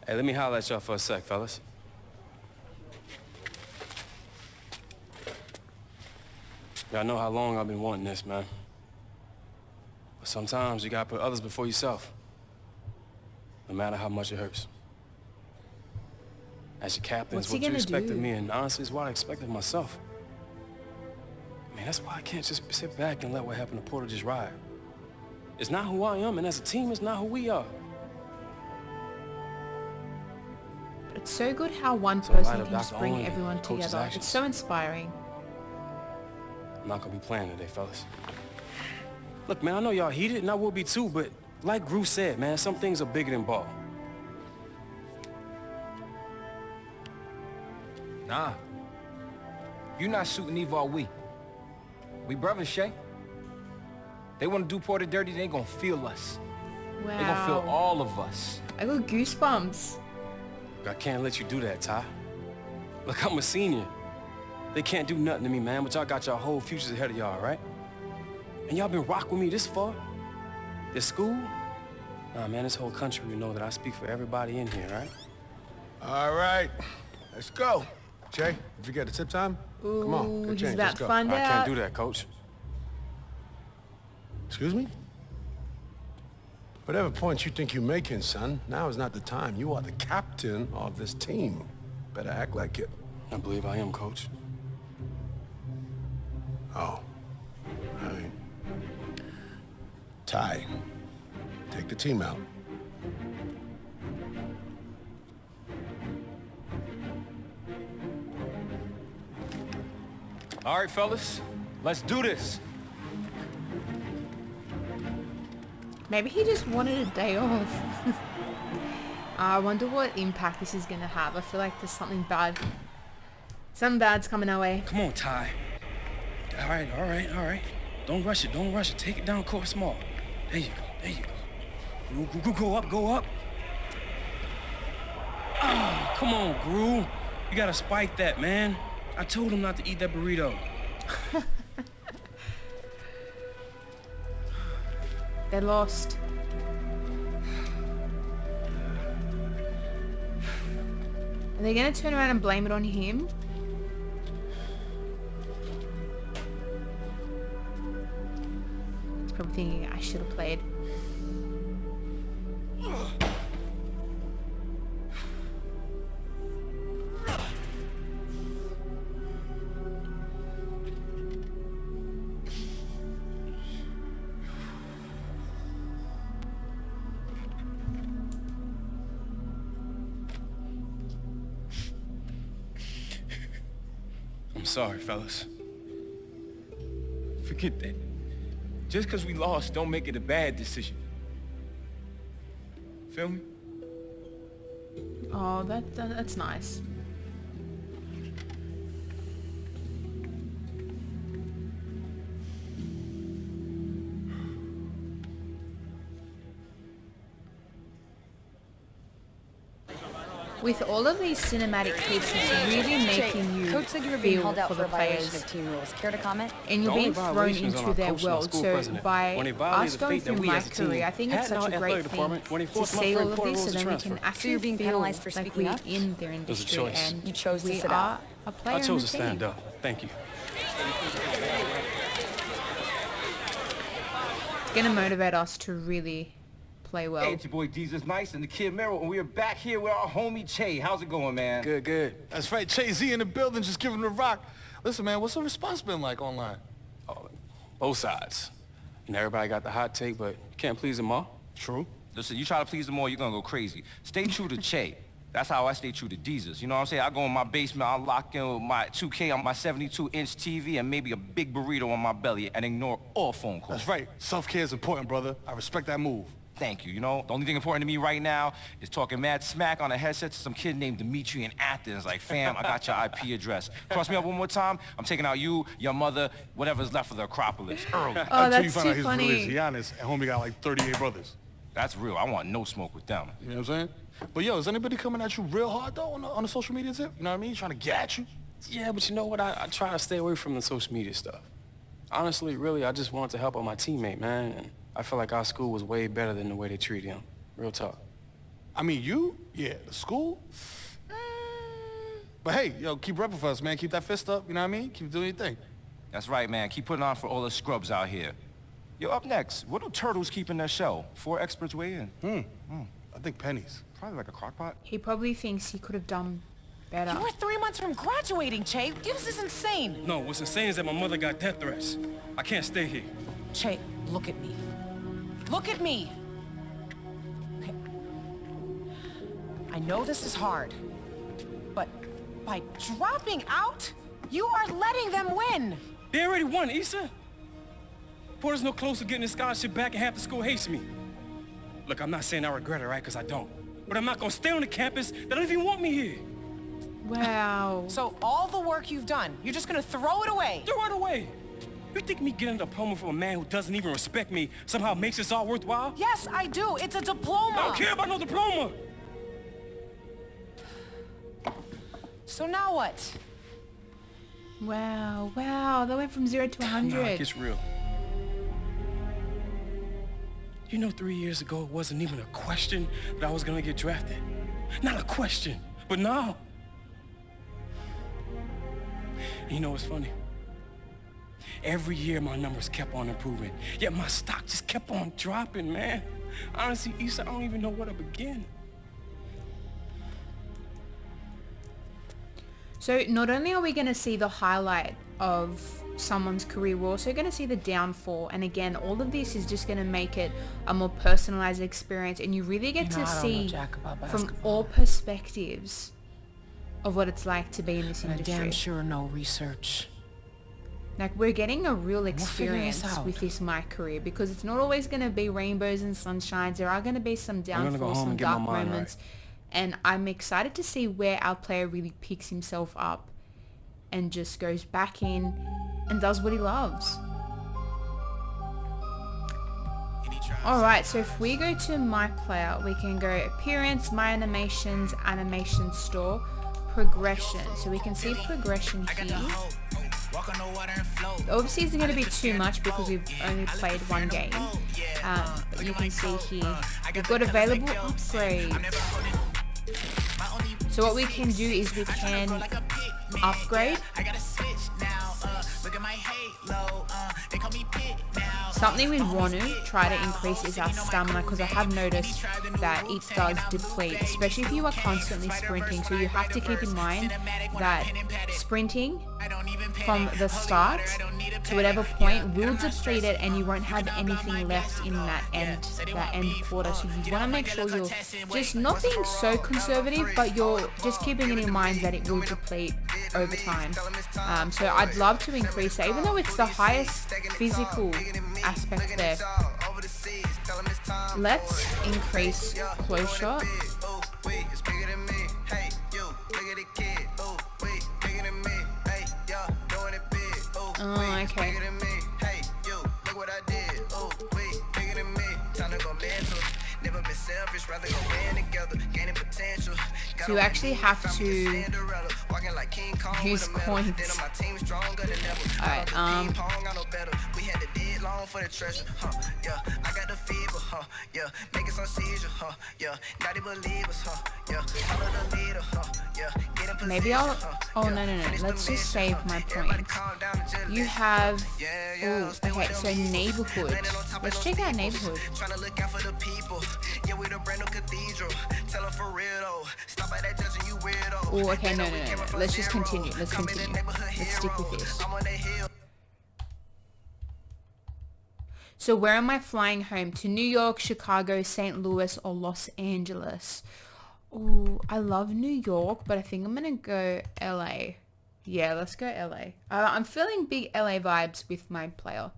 Hey, let me holler at y'all for a sec, fellas. Y'all know how long I've been wanting this, man. But sometimes you gotta put others before yourself, no matter how much it hurts. As your captain, it's what you expect of me, and honestly, it's what I expect of myself. I mean, that's why I can't just sit back and let what happened to Porter just ride. It's not who I am, and as a team, it's not who we are. It's so good how one person can just bring everyone together. It's so inspiring. I'm not gonna be playing today, fellas. Look, man, I know y'all heated, and I will be too, but like Gru said, man, some things are bigger than ball. Nah. You not shooting Eva all week. We brothers, Shay. They want to do Porter dirty, they gonna feel us. Wow. They gonna feel all of us. I got goosebumps. I can't let you do that, Ty. Look, I'm a senior. They can't do nothing to me, man, but y'all got y'all whole futures ahead of y'all, right? And y'all been rocking with me this far? This school? Nah, man, this whole country will know that I speak for everybody in here, right? All right, let's go. Jay, did you get the tip time? Ooh, come on, good change, let's go. I can't do that, Coach. Excuse me? Whatever points you think you're making, son, now is not the time. You are the captain of this team. Better act like it. I believe I am, Coach. Oh. All right. Ty, take the team out. All right, fellas, let's do this. Maybe he just wanted a day off. I wonder what impact this is gonna have. I feel like there's something bad. Something bad's coming our way. Come on, Ty. All right. Don't rush it. Take it down court small. There you go. Go up. Oh, come on, Gru. You gotta spike that, man. I told him not to eat that burrito. They lost. Are they gonna turn around and blame it on him? He's probably thinking I should have played. I'm sorry, fellas. Forget that. Just because we lost, don't make it a bad decision. Feel me? Oh, that's nice. With all of these cinematic clips, it's really making you Coach said you were being feel held out for for the a violation players. of team rules. Care to comment? And you're being thrown into their world. So by us going through my career, I think it's such a great thing to see all of this, so then we can actually being feel penalized for like speaking we're up? in their industry and you chose to we sit are out. a player I chose in to the stand team. up. Thank you. It's going to motivate us to really play well. Hey, it's your boy Jesus Nice and the Kid Mero, and we're back here with our homie Che. How's it going, man? Good, good. That's right, Che Z in the building, just giving the rock. Listen, man, what's the response been like online? Oh, both sides. You know, everybody got the hot take, but you can't please them all. True. Listen, you try to please them all, you're gonna go crazy. Stay true to Che. That's how I stay true to Jesus. You know what I'm saying? I go in my basement, I lock in with my 2K on my 72-inch TV and maybe a big burrito on my belly and ignore all phone calls. That's right. Self-care is important, brother. I respect that move. Thank you. You know, the only thing important to me right now is talking mad smack on a headset to some kid named Dimitri in Athens. Like, fam, I got your IP address. Cross me up one more time, I'm taking out you, your mother, whatever's left of the Acropolis early. Oh, Until you that's find too out he's funny. really Giannis, and homie got like 38 brothers. That's real. I want no smoke with them. You know what I'm saying? But yo, is anybody coming at you real hard though on the social media tip? You know what I mean? Trying to get at you? Yeah, but you know what? I try to stay away from the social media stuff. Honestly, really, I just wanted to help out my teammate, man. And I feel like our school was way better than the way they treat him. Real talk. I mean, you? Yeah, the school? But hey, yo, keep repping for us, man. Keep that fist up, you know what I mean? Keep doing your thing. That's right, man. Keep putting on for all the scrubs out here. Yo, up next, what do turtles keep in their shell? 4 experts weigh in. I think pennies. Probably like a crock pot. He probably thinks he could have done better. You were 3 months from graduating, Che. This is insane. No, what's insane is that my mother got death threats. I can't stay here. Che, look at me. Look at me. Okay. I know this is hard, but by dropping out, you are letting them win. They already won, Issa. Porter's no closer to getting his scholarship back and half the school hates me. Look, I'm not saying I regret it, right? Because I don't. But I'm not going to stay on the campus. They don't even want me here. Wow. So all the work you've done, you're just going to throw it away? Throw it away. You think me getting a diploma from a man who doesn't even respect me somehow makes this all worthwhile? Yes, I do. It's a diploma. I don't care about no diploma. So now what? Wow, wow. They went from 0 to 100. Nah, it gets real. You know, 3 years ago, it wasn't even a question that I was gonna get drafted. Not a question. But now. You know what's funny? Every year, my numbers kept on improving. Yet my stock just kept on dropping, man. Honestly, Issa, I don't even know where to begin. So not only are we going to see the highlight of someone's career, we're also going to see the downfall. And again, all of this is just going to make it a more personalized experience. And you really get to see from all perspectives of what it's like to be in this industry. Damn sure no research. Like, we're getting a real experience with this My Career, because it's not always going to be rainbows and sunshines. There are going to be some downfalls, some dark moments. Right. And I'm excited to see where our player really picks himself up and just goes back in and does what he loves. Alright, so if we go to My Player, we can go Appearance, My Animations, Animation Store, progression. So we can see progression here. Obviously isn't going to be too much because we've only played one game. But you can see here, we've got available upgrades. So what we can do is we can upgrade. Something we want to try to increase is our stamina, because I have noticed that it does deplete, especially if you are constantly sprinting. So you have to keep in mind that sprinting from the start to whatever point will deplete it, and you won't have anything left in that end quarter. So you want to make sure you're just not being so conservative, but you're just keeping it in mind that it will deplete over time. So I'd love to increase that, even though it's the highest physical aspect there. Let's increase close shot. Oh, okay. So you actually have to use coins. Alright, maybe I'll, oh no, let's just save my points. You have, oh, okay, so neighborhood. Let's check out neighborhood. Oh, okay, no. Let's just continue. Let's stick with this. So where am I flying home? To New York, Chicago, St. Louis, or Los Angeles? Oh, I love New York, but I think I'm going to go LA. Yeah, let's go LA. I'm feeling big LA vibes with my player.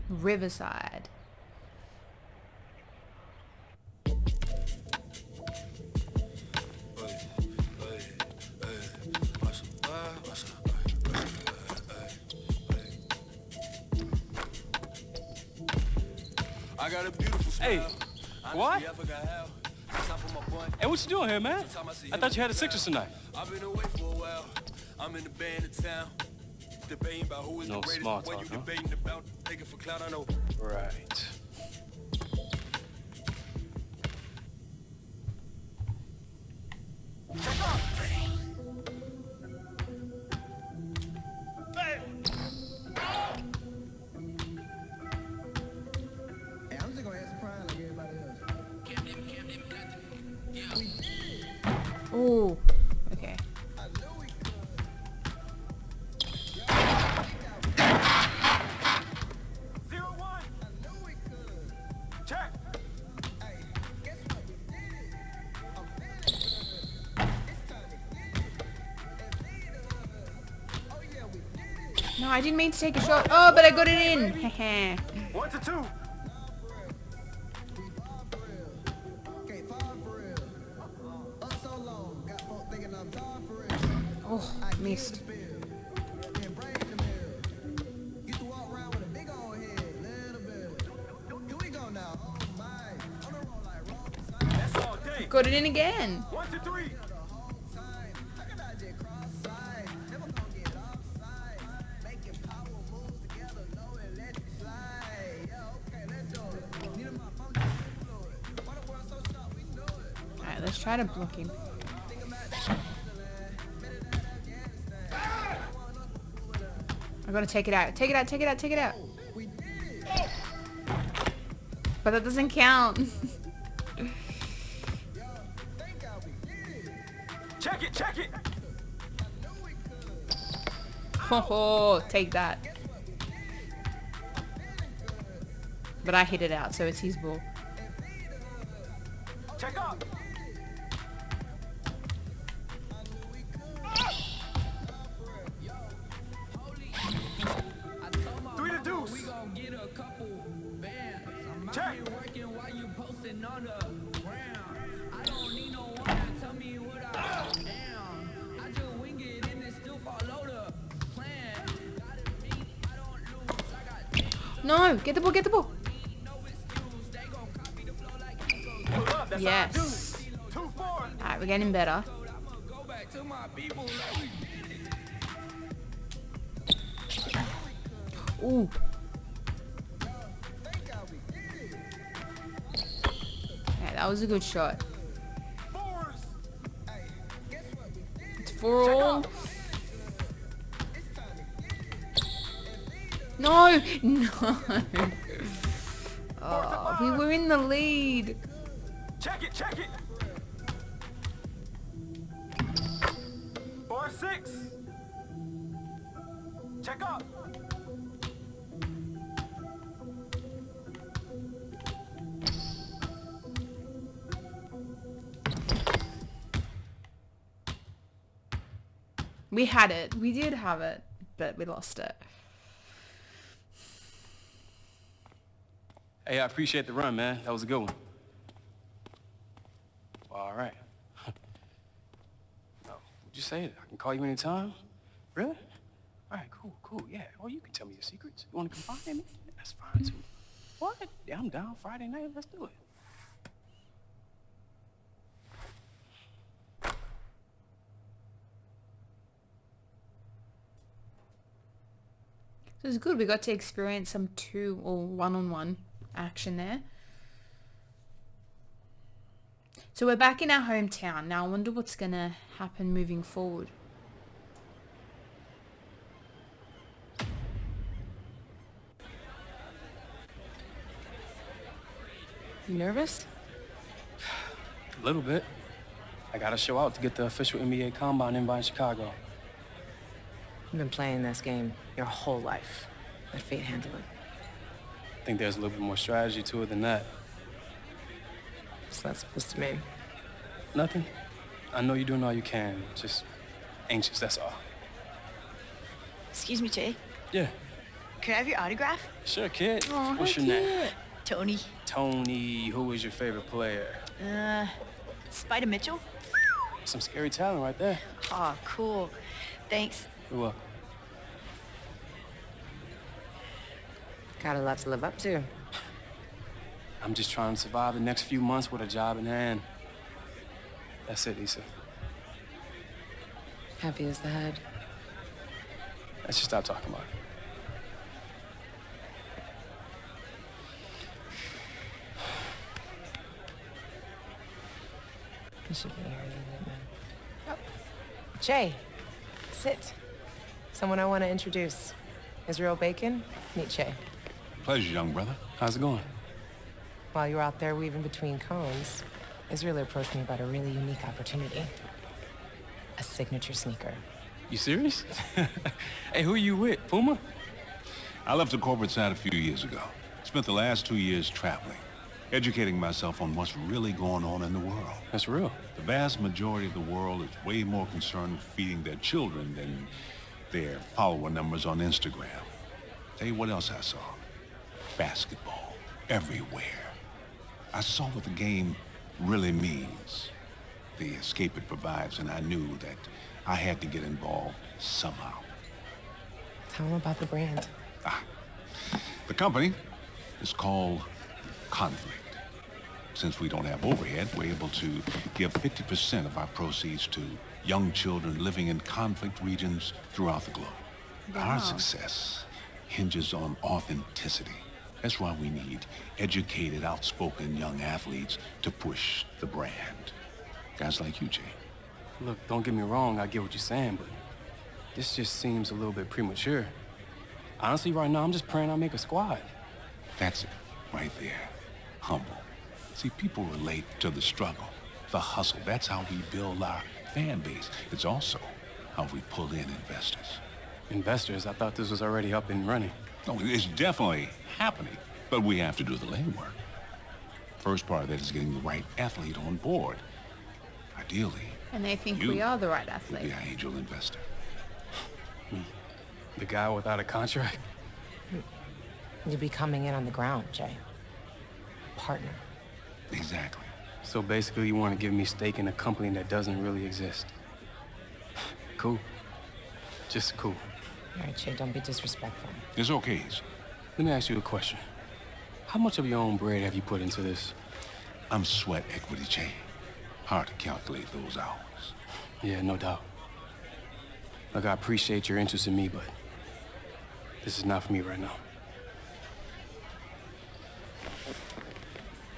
Riverside. I got a beautiful smile. Hey, what? Hey, what you doing here, man? I thought you had a Sixers tonight. I've been away for a while. I'm in the band in town. Debating about who is the greatest. Small talk, huh? Debating about taking for clout, I know. Right. Oh, okay. No, I didn't mean to take a shot. Oh, but I got it in. 1 to 2. Oh, missed. Got it in again. 1 to 3. Alright, let's try to block him. I gotta take it out. Take it out, take it out, take it out. But that doesn't count. Check it, check it. Oh, take that. But I hit it out, so it's his ball. Check up. No, get the ball, get the ball. Yes. Alright, we're getting better. Ooh. Yeah, that was a good shot. It's 4-all. No! No! Oh, we were in the lead. Check it, check it. 4-6. Check up. We had it. We did have it, but we lost it. Hey, I appreciate the run, man. That was a good one. All right. Oh, would you say it? I can call you anytime? Really? All right, cool, yeah. Well, you can tell me your secrets. You want to confide in me? That's fine, too. What? Yeah, I'm down Friday night. Let's do it. So it's good. We got to experience some 2 or 1-on-1 action there. So we're back in our hometown. Now I wonder what's going to happen moving forward. You nervous? A little bit. I gotta show out to get the official NBA Combine invite in Chicago. You've been playing this game your whole life. Let fate handle it. I think there's a little bit more strategy to it than that. What's that supposed to mean? Nothing. I know you're doing all you can. Just anxious, that's all. Excuse me, Jay. Yeah. Could I have your autograph? Sure, kid. Oh, what's your name? Tony. Tony. Who is your favorite player? Spider Mitchell? Some scary talent right there. Aw, cool. Thanks. You're welcome. Got a lot to live up to. I'm just trying to survive the next few months with a job in hand. That's it, Lisa. Happy as the head. Let's just stop talking about it. You should be here, man. Oh. Jay, sit. Someone I want to introduce. Israel Bacon, meet Jay. Pleasure, young brother. How's it going? While you were out there weaving between cones, Israel approached me about a really unique opportunity. A signature sneaker. You serious? Hey, who are you with? Puma? I left the corporate side a few years ago. Spent the last 2 years traveling, educating myself on what's really going on in the world. That's real. The vast majority of the world is way more concerned with feeding their children than their follower numbers on Instagram. Tell you what else I saw. Basketball. Everywhere. I saw what the game really means. The escape it provides, and I knew that I had to get involved somehow. Tell them about the brand. The company is called Conflict. Since we don't have overhead, we're able to give 50% of our proceeds to young children living in conflict regions throughout the globe. Wow. Our success hinges on authenticity. That's why we need educated, outspoken young athletes to push the brand. Guys like you, Jay. Look, don't get me wrong, I get what you're saying, but this just seems a little bit premature. Honestly, right now, I'm just praying I make a squad. That's it, right there. Humble. See, people relate to the struggle, the hustle. That's how we build our fan base. It's also how we pull in investors. Investors? I thought this was already up and running. No, it's definitely happening, but we have to do the legwork. First part of that is getting the right athlete on board. Ideally. And they think we are the right athlete. The angel investor. The guy without a contract? You'll be coming in on the ground, Jay. Partner. Exactly. So basically you want to give me stake in a company that doesn't really exist. Cool. Just cool. All right, Jay, don't be disrespectful. It's okay. Let me ask you a question. How much of your own bread have you put into this? I'm sweat equity, Jay. Hard to calculate those hours. Yeah, no doubt. Look, I appreciate your interest in me, but this is not for me right now.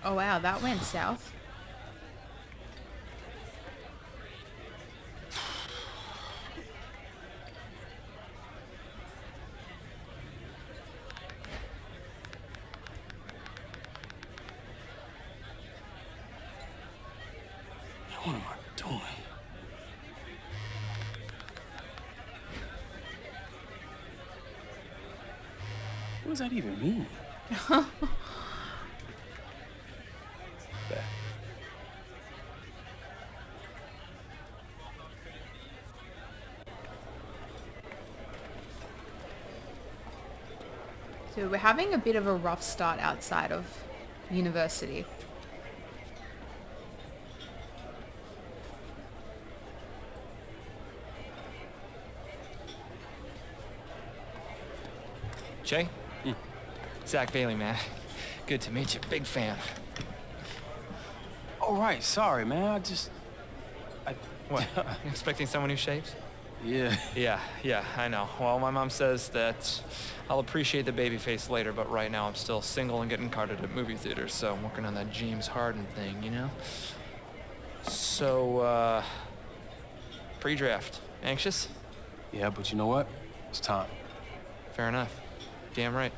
Oh wow, that went south. What am I doing? What does that even mean? So we're having a bit of a rough start outside of university. Jay? Zach Bailey, man. Good to meet you. Big fan. All right, sorry, man. What? You expecting someone who shaves? Yeah. Yeah, I know. Well, my mom says that I'll appreciate the baby face later, but right now I'm still single and getting carded at movie theaters, so I'm working on that James Harden thing, you know? So, pre-draft. Anxious? Yeah, but you know what? It's time. Fair enough. Damn right.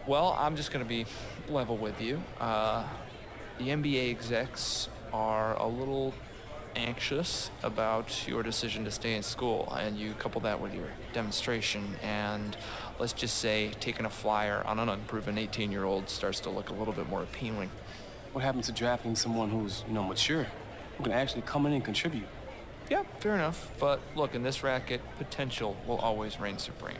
Well, I'm just gonna be level with you. The NBA execs are a little anxious about your decision to stay in school, and you couple that with your demonstration, and let's just say taking a flyer on an unproven 18-year-old starts to look a little bit more appealing. What happens to drafting someone who's, mature, who can actually come in and contribute? Yeah, fair enough. But look, in this racket, potential will always reign supreme.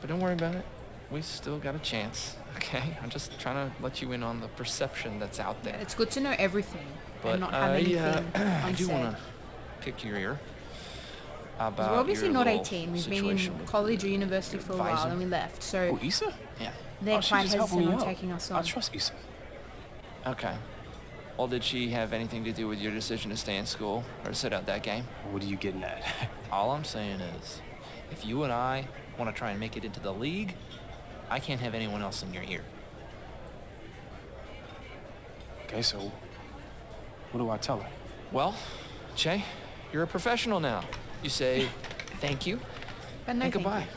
But don't worry about it. We still got a chance, okay? I'm just trying to let you in on the perception that's out there. Yeah, it's good to know everything But and not have anything I do unsaid. want to pick your ear about We're obviously your not little 18. We've been situation in with college or university for a while advisor. and we left. So Oh, Issa? Yeah. they're she quite just helping hesitant me on out. taking us I on. trust Issa. Okay. Well, did she have anything to do with your decision to stay in school or sit out that game? What are you getting at? All I'm saying is, if you and I want to try and make it into the league, I can't have anyone else in your ear. Okay, so what do I tell her? Well, Che, you're a professional now. You say thank you But no and thank goodbye. you.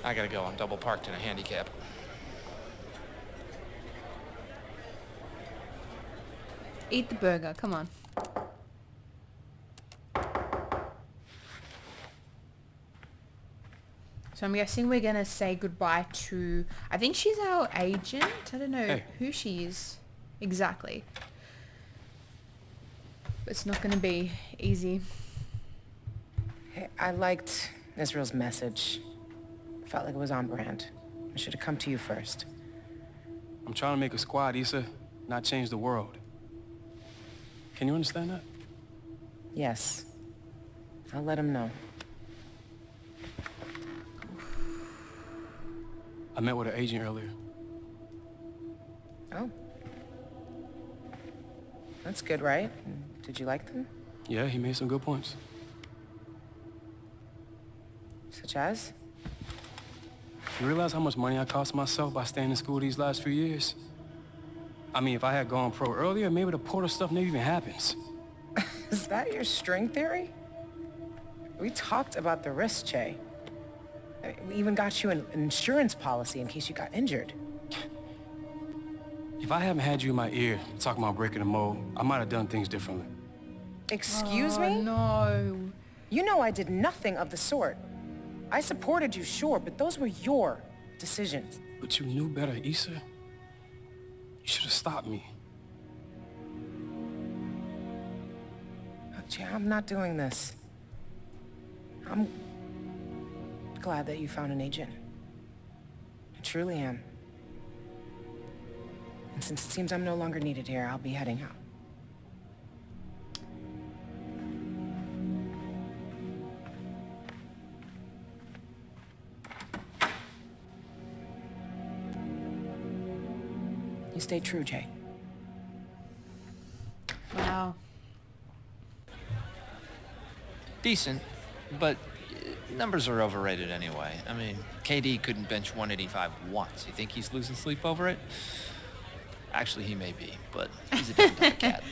I gotta go. I'm double parked in a handicap. Eat the burger, come on. So I'm guessing we're gonna say goodbye to, I think she's our agent. I don't know who she is exactly. But it's not gonna be easy. Hey, I liked Israel's message. Felt like it was on brand. I should have come to you first. I'm trying to make a squad, Issa, not change the world. Can you understand that? Yes. I'll let him know. I met with her agent earlier. Oh. That's good, right? Did you like them? Yeah, he made some good points. Such as? You realize how much money I cost myself by staying in school these last few years? I mean, if I had gone pro earlier, maybe the Porter stuff never even happens. Is that your string theory? We talked about the risk, Che. We even got you an insurance policy in case you got injured. If I haven't had you in my ear talking about breaking the mold, I might have done things differently. Excuse me? No. You know I did nothing of the sort. I supported you, sure, but those were your decisions. But you knew better, Issa. You should have stopped me. Che, I'm not doing this. I'm glad that you found an agent. I truly am. And since it seems I'm no longer needed here, I'll be heading out. You stay true, Jay. Decent, but numbers are overrated anyway. I mean, KD couldn't bench 185 once. You think he's losing sleep over it? Actually, he may be, but he's a different type of cat.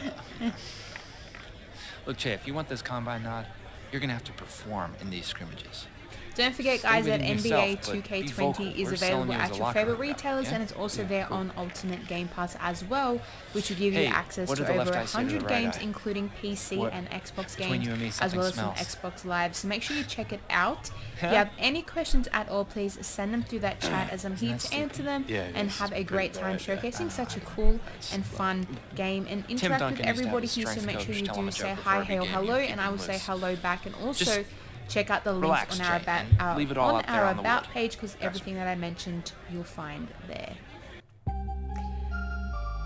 Look, Che, if you want this combine nod, you're going to have to perform in these scrimmages. Don't forget, guys, that NBA 2K20 is available at your favorite retailers, and it's also there on Ultimate Game Pass as well, which will give you access to over 100 games, including PC and Xbox games, as well as some Xbox Live. So make sure you check it out. If you have any questions at all, please send them through that chat, as I'm here to answer them, and have a great time showcasing such a cool and fun game, and interact with everybody here. So make sure you do say hi, hey, or hello, and I will say hello back, and also check out the links on our about page, because everything that I mentioned you'll find there.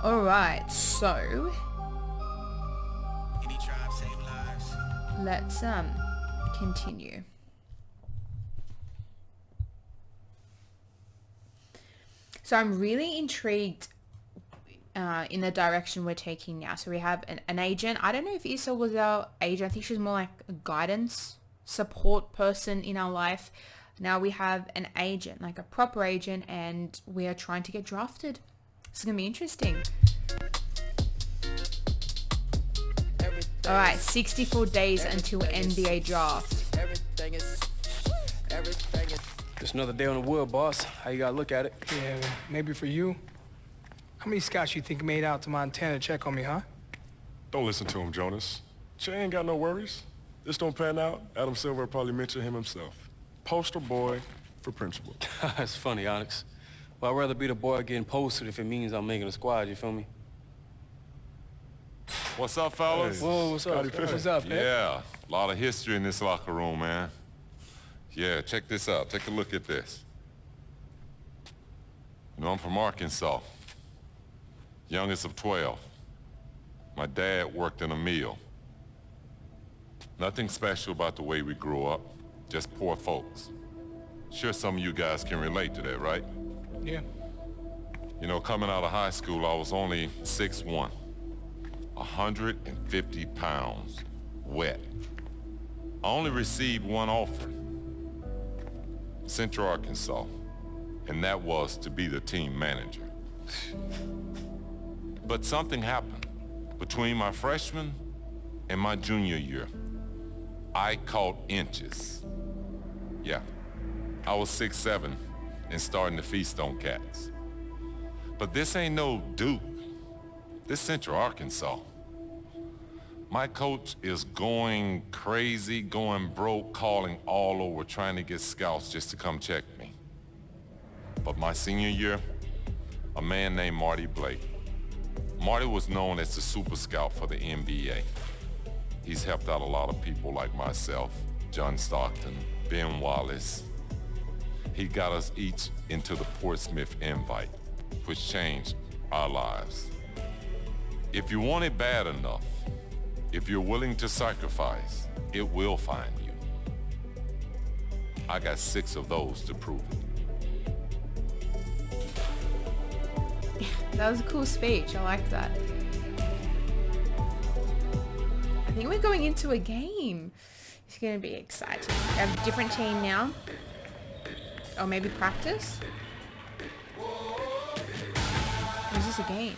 Alright, so let's continue. So I'm really intrigued in the direction we're taking now. So we have an agent. I don't know if Issa was our agent. I think she's more like a guidance support person in our life. Now we have an agent, like a proper agent, and we are trying to get drafted. This is gonna be interesting. All right, 64 days until NBA draft. Just another day on the wood, boss. How you gotta look at it? Yeah, maybe for you. How many scouts you think made out to Montana to check on me, huh? Don't listen to him, Jonas. Che ain't got no worries. This don't pan out, Adam Silver will probably mention him himself. Poster boy for principal. That's funny, Onyx. Well, I'd rather be the boy getting posted if it means I'm making a squad, you feel me? What's up, fellas? Hey. Whoa, what's up? What's up, man? Yeah, a lot of history in this locker room, man. Yeah, check this out. Take a look at this. You know, I'm from Arkansas. Youngest of 12. My dad worked in a mill. Nothing special about the way we grew up, just poor folks. Sure some of you guys can relate to that, right? Yeah. You know, coming out of high school, I was only 6'1", 150 pounds, wet. I only received one offer, Central Arkansas, and that was to be the team manager. But something happened between my freshman and my junior year. I caught inches. Yeah, I was 6'7" and starting to feast on cats. But this ain't no Duke. This Central Arkansas. My coach is going crazy, going broke, calling all over, trying to get scouts just to come check me. But my senior year, a man named Marty Blake. Marty was known as the super scout for the NBA. He's helped out a lot of people like myself, John Stockton, Ben Wallace. He got us each into the Portsmouth invite, which changed our lives. If you want it bad enough, if you're willing to sacrifice, it will find you. I got 6 of those to prove it. That was a cool speech. I like that. I think we're going into a game. It's going to be exciting. We have a different team now. Or maybe practice? Or is this a game?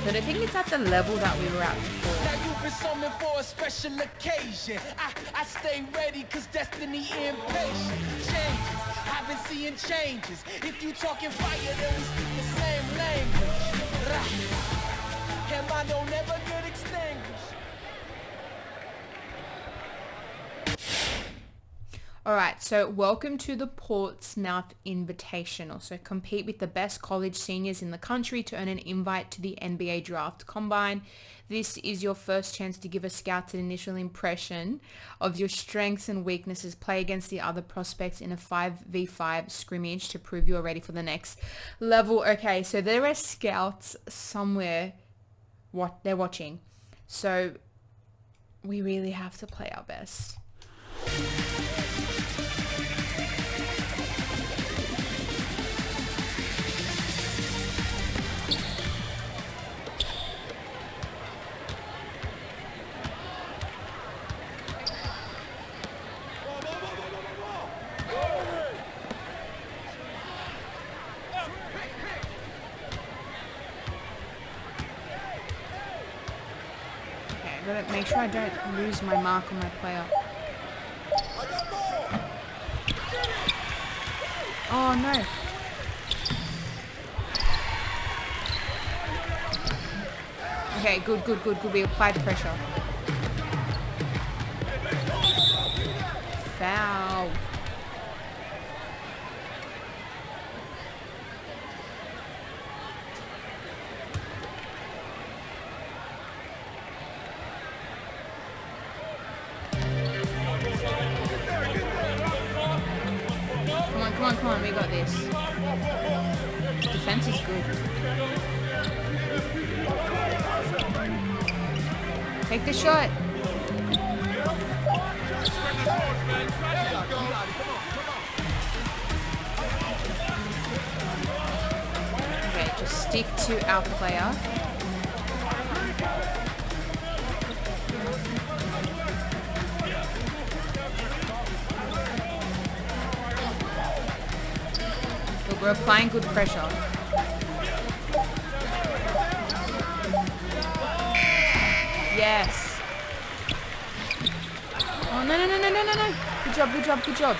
But I think it's at the level that we were at before. Now you've been summoned for a special occasion. I stay ready cause destiny impatient. Changes, I've been seeing changes. If you talking fire, then we speak the same language. And mine don't never get extinguished. Alright, so welcome to the Portsmouth Invitational. So compete with the best college seniors in the country to earn an invite to the NBA Draft Combine. This is your first chance to give a scout an initial impression of your strengths and weaknesses. Play against the other prospects in a 5v5 scrimmage to prove you're ready for the next level. Okay, so there are scouts somewhere what they're watching. So we really have to play our best. Gotta make sure I don't lose my mark on my player. Oh no. Okay, good. We applied pressure. Foul. Come on, we got this. Defense is good. Take the shot. Okay, just stick to our player. Look, we're applying good pressure. Yes. Oh, no. Good job.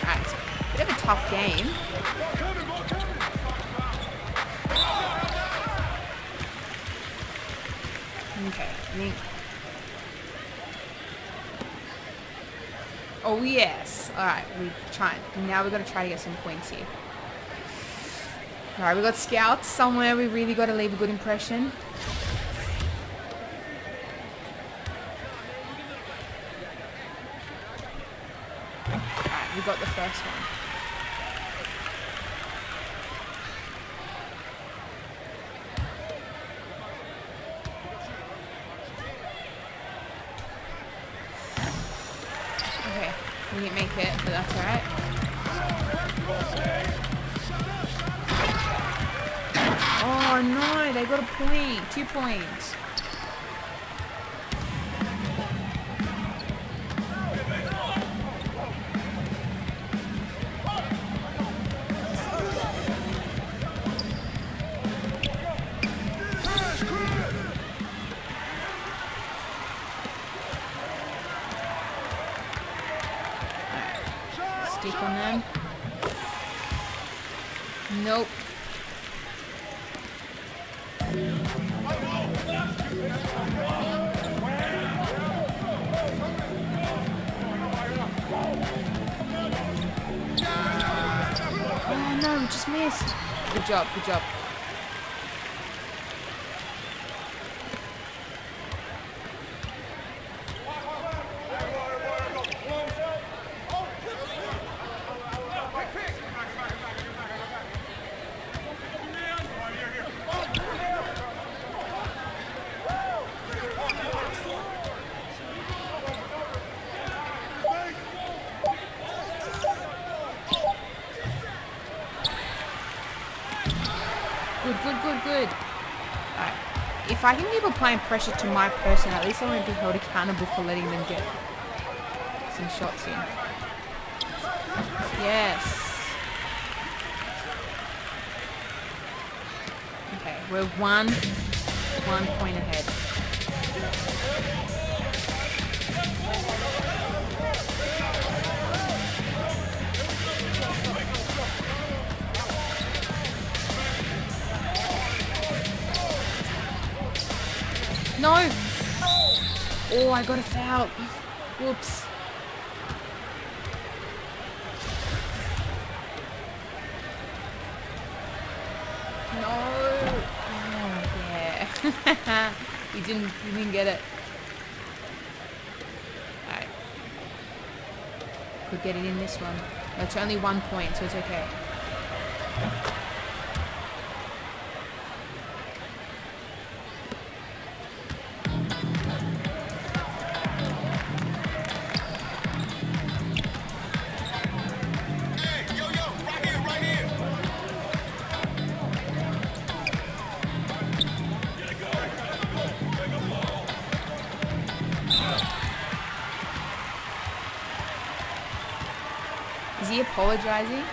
Alright, it's a bit of a tough game. Okay, I think... Oh, yes. Alright, now we're going to try to get some points here. Alright, we got scouts somewhere. We really got to leave a good impression. Alright, we got the first one. Okay, we didn't make it, but that's alright. Oh no, they got a point. 2 points. Stick on them. Nope. Oh no, we just missed. Good job. Good. Alright. If I can keep applying pressure to my person, at least I won't be held accountable for letting them get some shots in. Yes. Okay, we're one point ahead. No! Oh, I got a foul. Whoops. No. Oh, yeah. you didn't get it. Alright. Could get it in this one. It's only 1 point, so it's okay. Is he apologizing?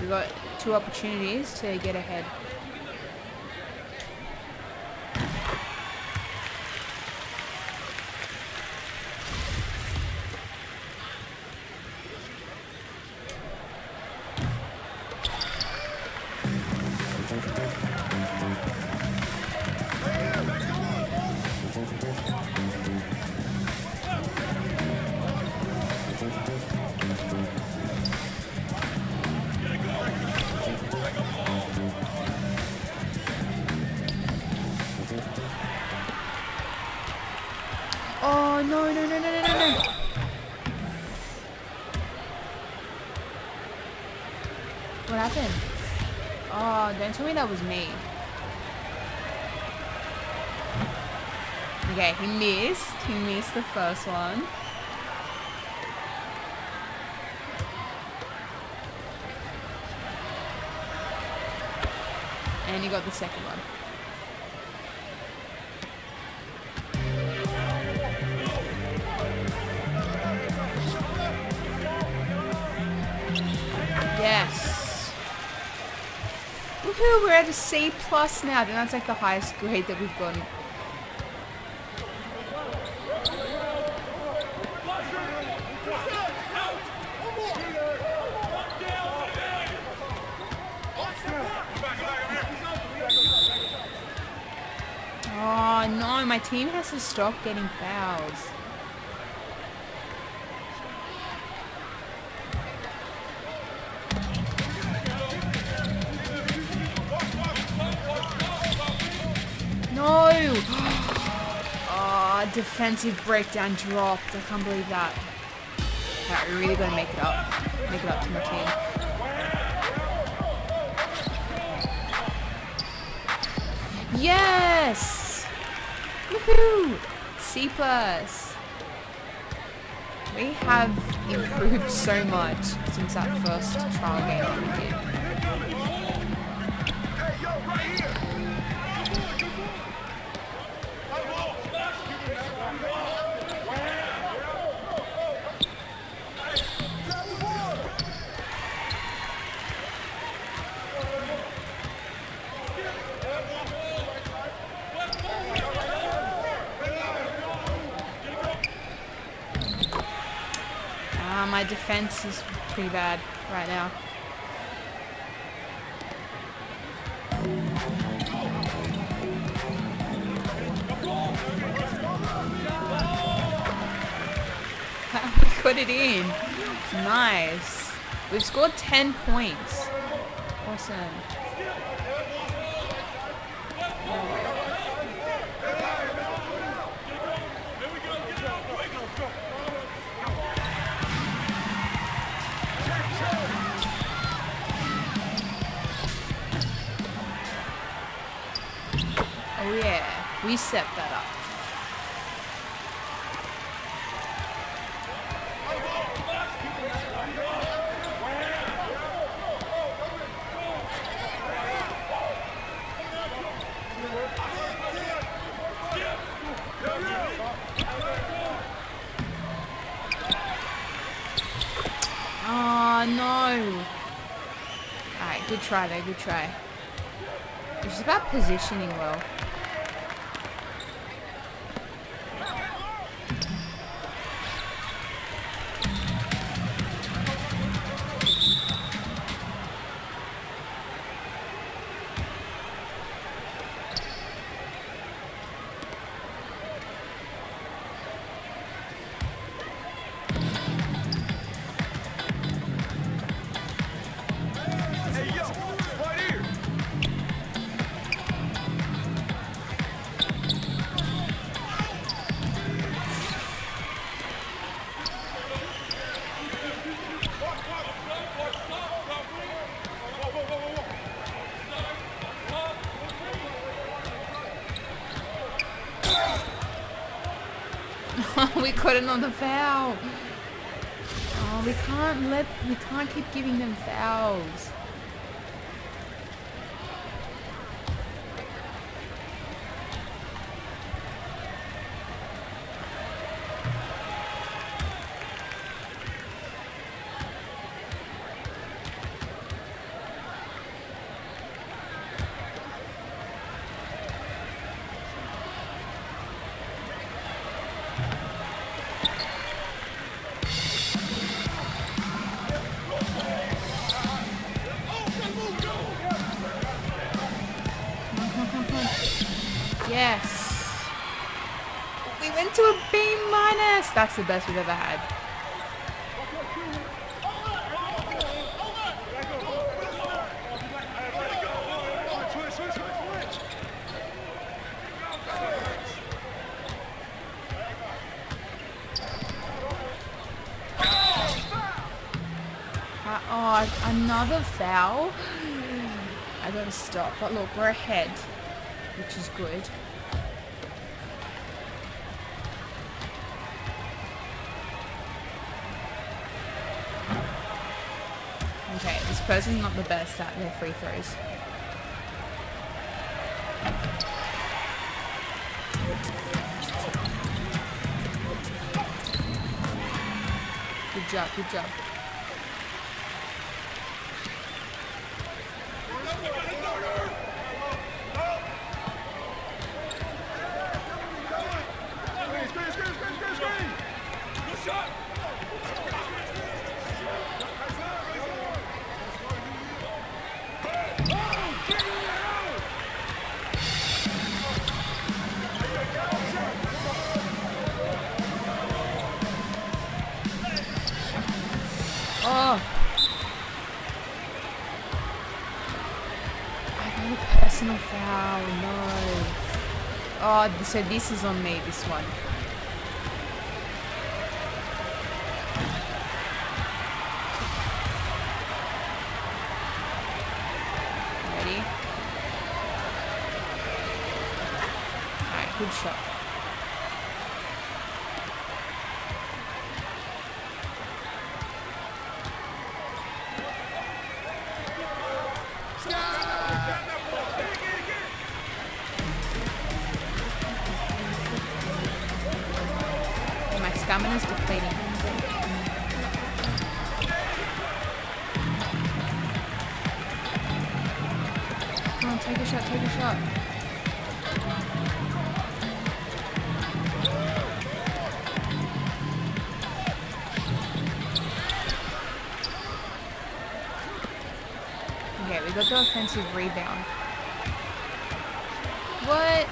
we got 2 opportunities to get ahead. Oh, no, no, no, no, no, no, no. What happened? Oh, don't tell me that was me. Okay, he missed. He missed the first one. And he got the second one. Yes. Woohoo, we're at a C plus now. I think that's like the highest grade that we've gotten. Oh no, my team has to stop getting fouls. No! Oh, defensive breakdown dropped. I can't believe that. Alright, we're really gonna make it up. Make it up to my team. Yes! Woohoo! C+. We have improved so much since that first trial game that we did. My defense is pretty bad right now. We got it in. Nice. We've scored 10 points. Awesome. Oh yeah, we set that up. Oh no. Alright, good try there, good try. It's just about positioning well. We got another foul. Oh, we can't keep giving them fouls. Yes. We went to a B minus. That's the best we've ever had. Oh, another foul. I gotta stop. But look, we're ahead, which is good. Okay, this person's not the best at their free throws. Good job, good job. Oh. I got a personal foul. No. Oh, so this is on me, this one. Ready? Alright, good shot. My stamina's depleting. Come on, take a shot, take a shot. Okay, we got the offensive rebound. What?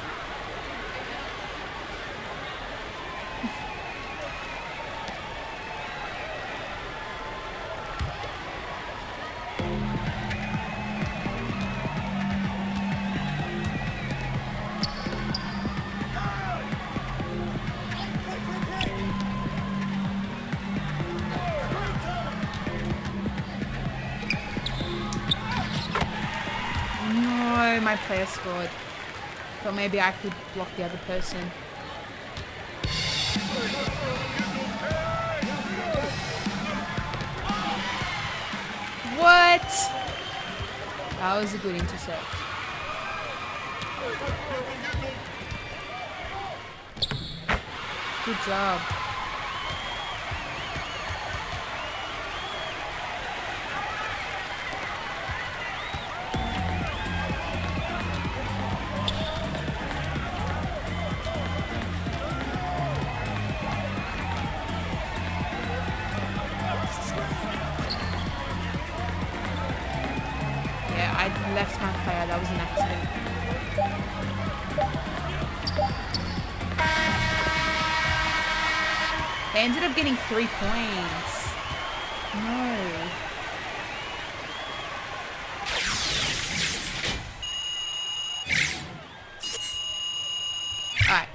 No, my player scored. Thought maybe I could block the other person. What? That was a good intercept. Good job. I left my player, that was an accident. They ended up getting 3 points. No. Alright,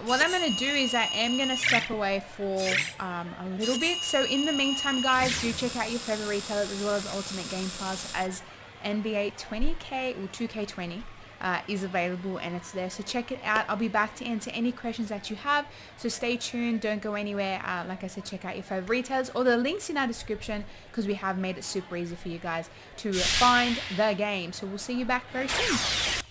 what I'm going to do is I am going to step away for a little bit. So in the meantime, guys, do check out your favorite retailers as well as Ultimate Game Pass, as NBA 20K or 2K20 is available and it's there, so check it out. I'll be back to answer any questions that you have, so stay tuned, don't go anywhere. Like I said, check out your favorite retailers or the links in our description, because we have made it super easy for you guys to find the game. So we'll see you back very soon.